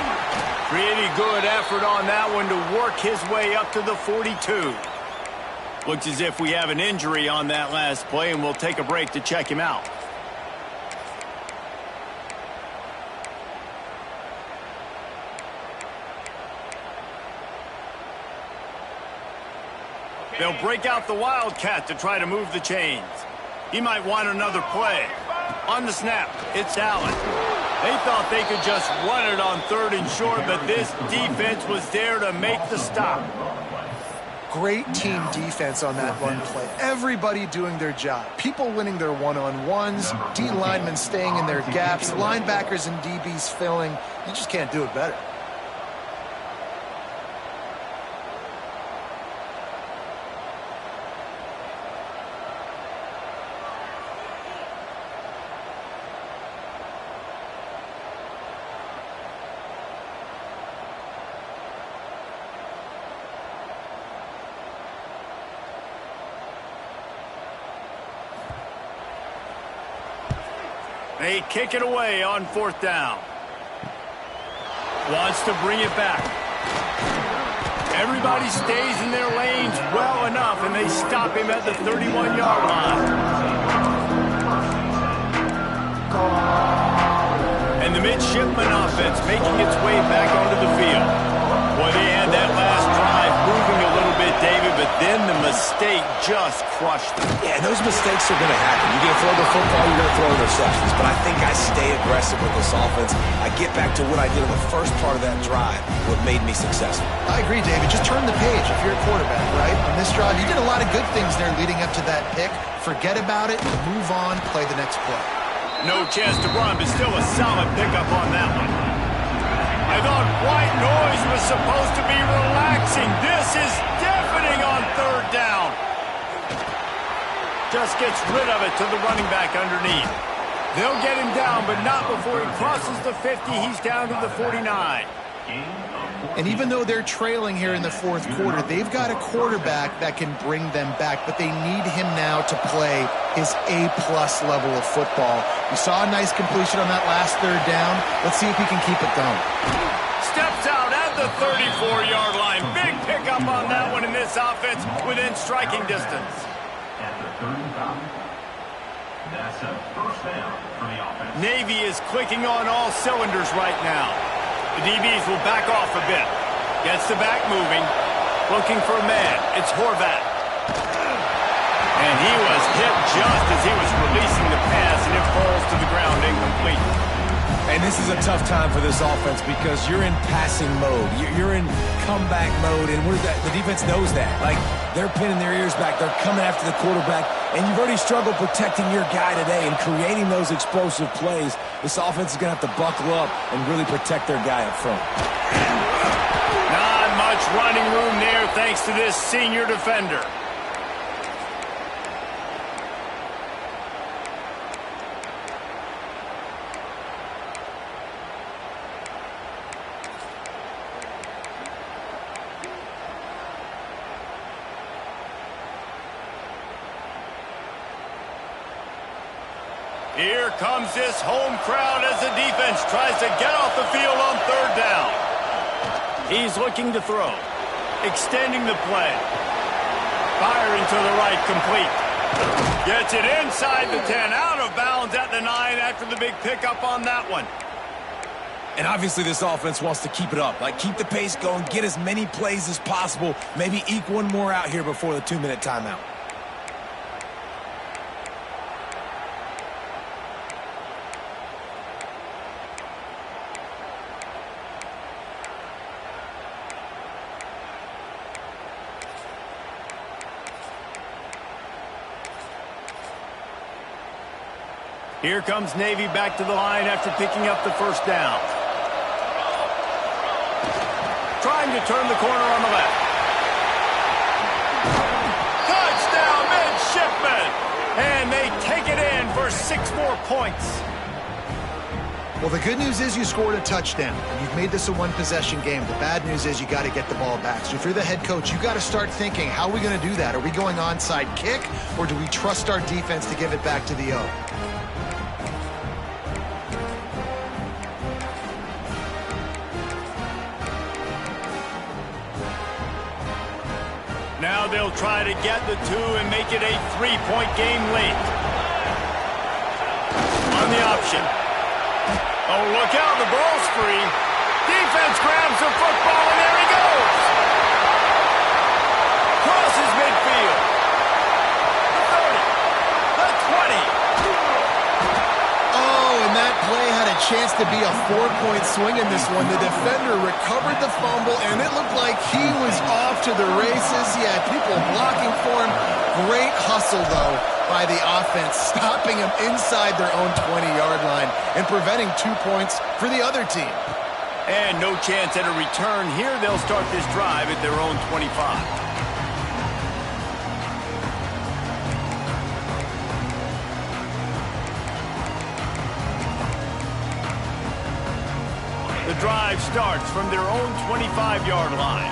Pretty good effort on that one to work his way up to the 42. Looks as if we have an injury on that last play, and we'll take a break to check him out. They'll break out the Wildcat to try to move the chains. He might want another play. On the snap, it's Allen. They thought they could just run it on 3rd and short, but this defense was there to make the stop. Great team defense on that run play. Everybody doing their job. People winning their one-on-ones, D linemen staying in their gaps, linebackers and DBs filling. You just can't do it better. They kick it away on 4th down. Wants to bring it back. Everybody stays in their lanes well enough, and they stop him at the 31-yard line. And the midshipman offense making its way back onto the field. Boy, they had that last drive moving a little bit, David, but then the mistake just crushed them. Yeah, those mistakes are going to happen. You're going to throw the football, you're going to throw interceptions. But I think I stay aggressive with this offense. I get back to what I did in the first part of that drive, what made me successful. I agree, David. Just turn the page if you're a quarterback, right? On this drive, you did a lot of good things there leading up to that pick. Forget about it, move on, play the next play. No chance to run, but still a solid pickup on that one. I thought white noise was supposed to be relaxing. This is deafening on third down. Just gets rid of it to the running back underneath. They'll get him down, but not before he crosses the 50. He's down to the 49. And even though they're trailing here in the fourth quarter, they've got a quarterback that can bring them back, but they need him now to play his A-plus level of football. We saw a nice completion on that last third down. Let's see if he can keep it going. Steps out at the 34-yard line. Big pickup on that one in this offense within striking distance. At the 35, that's a first down for the offense. Navy is clicking on all cylinders right now. The DBs will back off a bit. Gets the back moving. Looking for a man. It's Horvat. And he was hit just as he was releasing the pass, and it falls to the ground incomplete. And this is a tough time for this offense because you're in passing mode. You're in comeback mode, and the defense knows that. Like, they're pinning their ears back. They're coming after the quarterback, and you've already struggled protecting your guy today and creating those explosive plays. This offense is going to have to buckle up and really protect their guy up front. Not much running room there thanks to this senior defender. Here comes this home crowd as the defense tries to get off the field on third down. He's looking to throw. Extending the play. Firing to the right, complete. Gets it inside the 10, out of bounds at the 9 after the big pickup on that one. And obviously this offense wants to keep it up. Like, keep the pace going, get as many plays as possible, maybe eke one more out here before the 2-minute timeout. Here comes Navy back to the line after picking up the first down. Trying to turn the corner on the left. Touchdown, midshipman! And they take it in for 6 more points. Well, the good news is you scored a touchdown, and you've made this a one-possession game. The bad news is you got to get the ball back. So if you're the head coach, you got to start thinking, how are we going to do that? Are we going onside kick, or do we trust our defense to give it back to the O? Now they'll try to get the 2 and make it a 3-point game late. On the option. Oh, look out, the ball's free. Defense grabs the football, and there he goes. Crosses midfield. The 30. The 20. Oh, and that play had a chance to be a 4-point swing in this one. The defender recovered the fumble, and it looked like he was off to the races. He had people blocking for him. Great hustle, though, by the offense, stopping him inside their own 20-yard line and preventing 2 points for the other team. And no chance at a return here. They'll start this drive at their own 25. The drive starts from their own 25-yard line.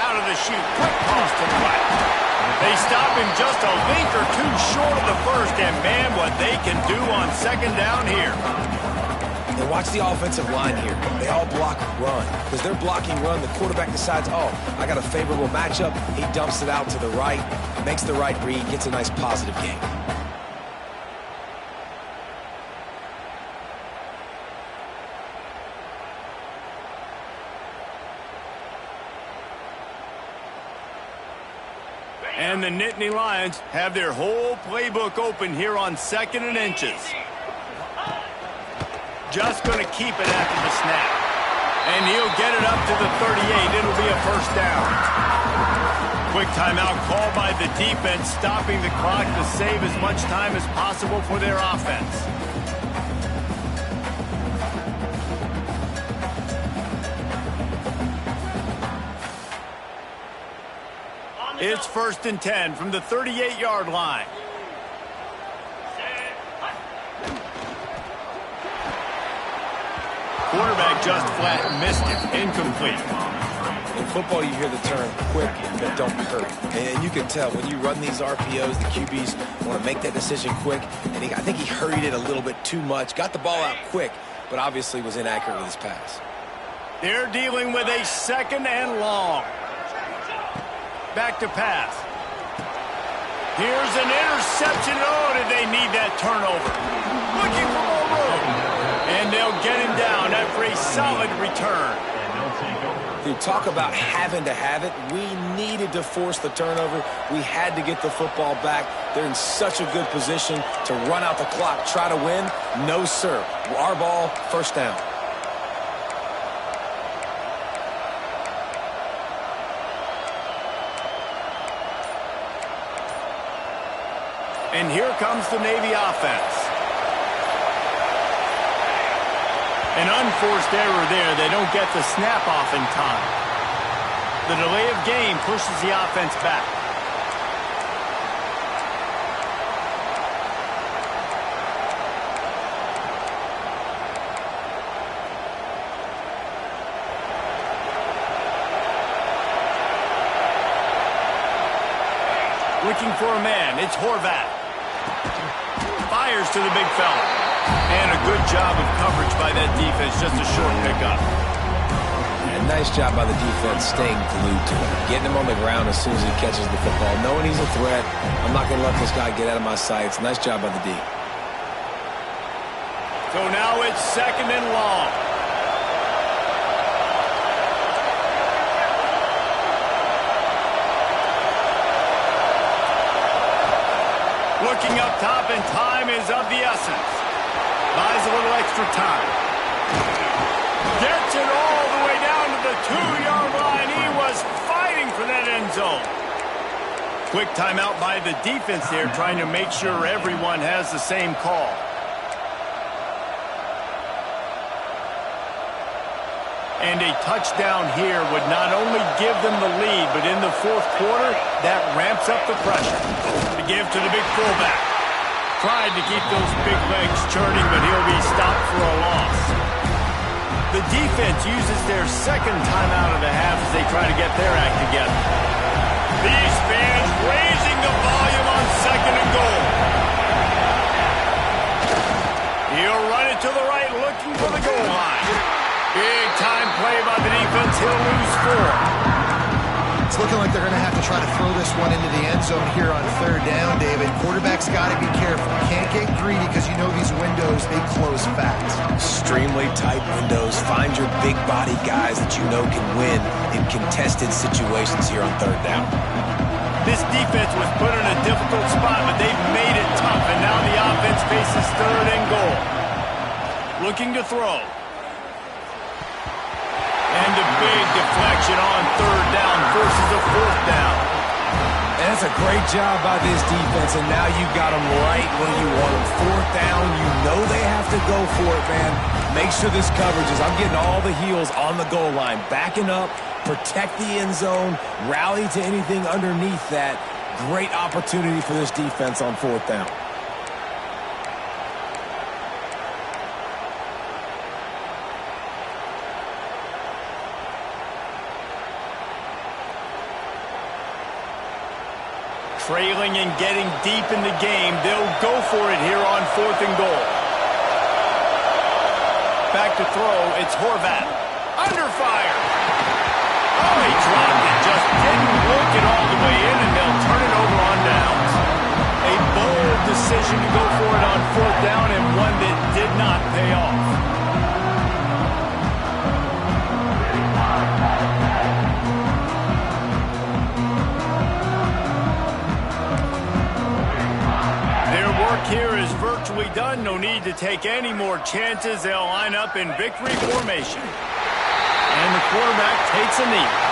Out of the chute, quick toss to the right. They stop him just a link or 2 short of the first, and man, what they can do on second down here. And watch the offensive line here. They all block run. Because they're blocking run, the quarterback decides, oh, I got a favorable matchup. He dumps it out to the right, makes the right read, gets a nice positive gain. And the Nittany Lions have their whole playbook open here on 2nd and inches. Just going to keep it after the snap. And he'll get it up to the 38. It'll be a first down. Quick timeout called by the defense, stopping the clock to save as much time as possible for their offense. It's 1st and 10 from the 38-yard line. Quarterback just flat missed it. Incomplete. In football, you hear the term quick, but don't hurry. And you can tell when you run these RPOs, the QBs want to make that decision quick. And I think he hurried it a little bit too much. Got the ball out quick, but obviously was inaccurate with his pass. They're dealing with a 2nd and long. Back to pass. Here's an interception. Oh, did they need that turnover? Looking for more room. And they'll get him down after a solid return. Dude, talk about having to have it. We needed to force the turnover. We had to get the football back. They're in such a good position to run out the clock, try to win. No, sir. Our ball, first down. And here comes the Navy offense. An unforced error there. They don't get the snap off in time. The delay of game pushes the offense back. Looking for a man. It's Horvat. Fires to the big fella. And a good job of coverage by that defense. Just a short pickup. And nice job by the defense staying glued to him. Getting him on the ground as soon as he catches the football. Knowing he's a threat. I'm not going to let this guy get out of my sights. Nice job by the D. So now it's 2nd and long. Looking up top, and time is of the essence. Buys a little extra time. Gets it all the way down to the 2-yard line. He was fighting for that end zone. Quick timeout by the defense here, trying to make sure everyone has the same call. And a touchdown here would not only give them the lead, but in the 4th quarter, that ramps up the pressure. To give to the big fullback. Tried to keep those big legs churning, but he'll be stopped for a loss. The defense uses their 2nd timeout of the half as they try to get their act together. These fans raising the volume on 2nd and goal. He'll run it to the right, looking for the goal line. Big time play by the defense. He'll lose 4. It's looking like they're going to have to try to throw this one into the end zone here on 3rd down, David. Quarterback's got to be careful. Can't get greedy because you know these windows, they close fast. Extremely tight windows. Find your big body guys that you know can win in contested situations here on 3rd down. This defense was put in a difficult spot, but they've made it tough, and now the offense faces 3rd and goal. Looking to throw. And a big deflection on 3rd down versus a 4th down. And that's a great job by this defense, and now you got them right where you want them. 4th down, you know they have to go for it, man. Make sure this coverage is, I'm getting all the heels on the goal line. Backing up, protect the end zone, rally to anything underneath that. Great opportunity for this defense on 4th down. Trailing and getting deep in the game. They'll go for it here on 4th and goal. to throw. It's Horvat. Under fire. Oh, he dropped it. Just didn't work it all the way in, and they'll turn it over on downs. A bold decision to go for it on fourth down, and one that did not pay off. Their work here is virtually done. No need to take any more chances. They'll line up in victory formation. And the quarterback takes a knee.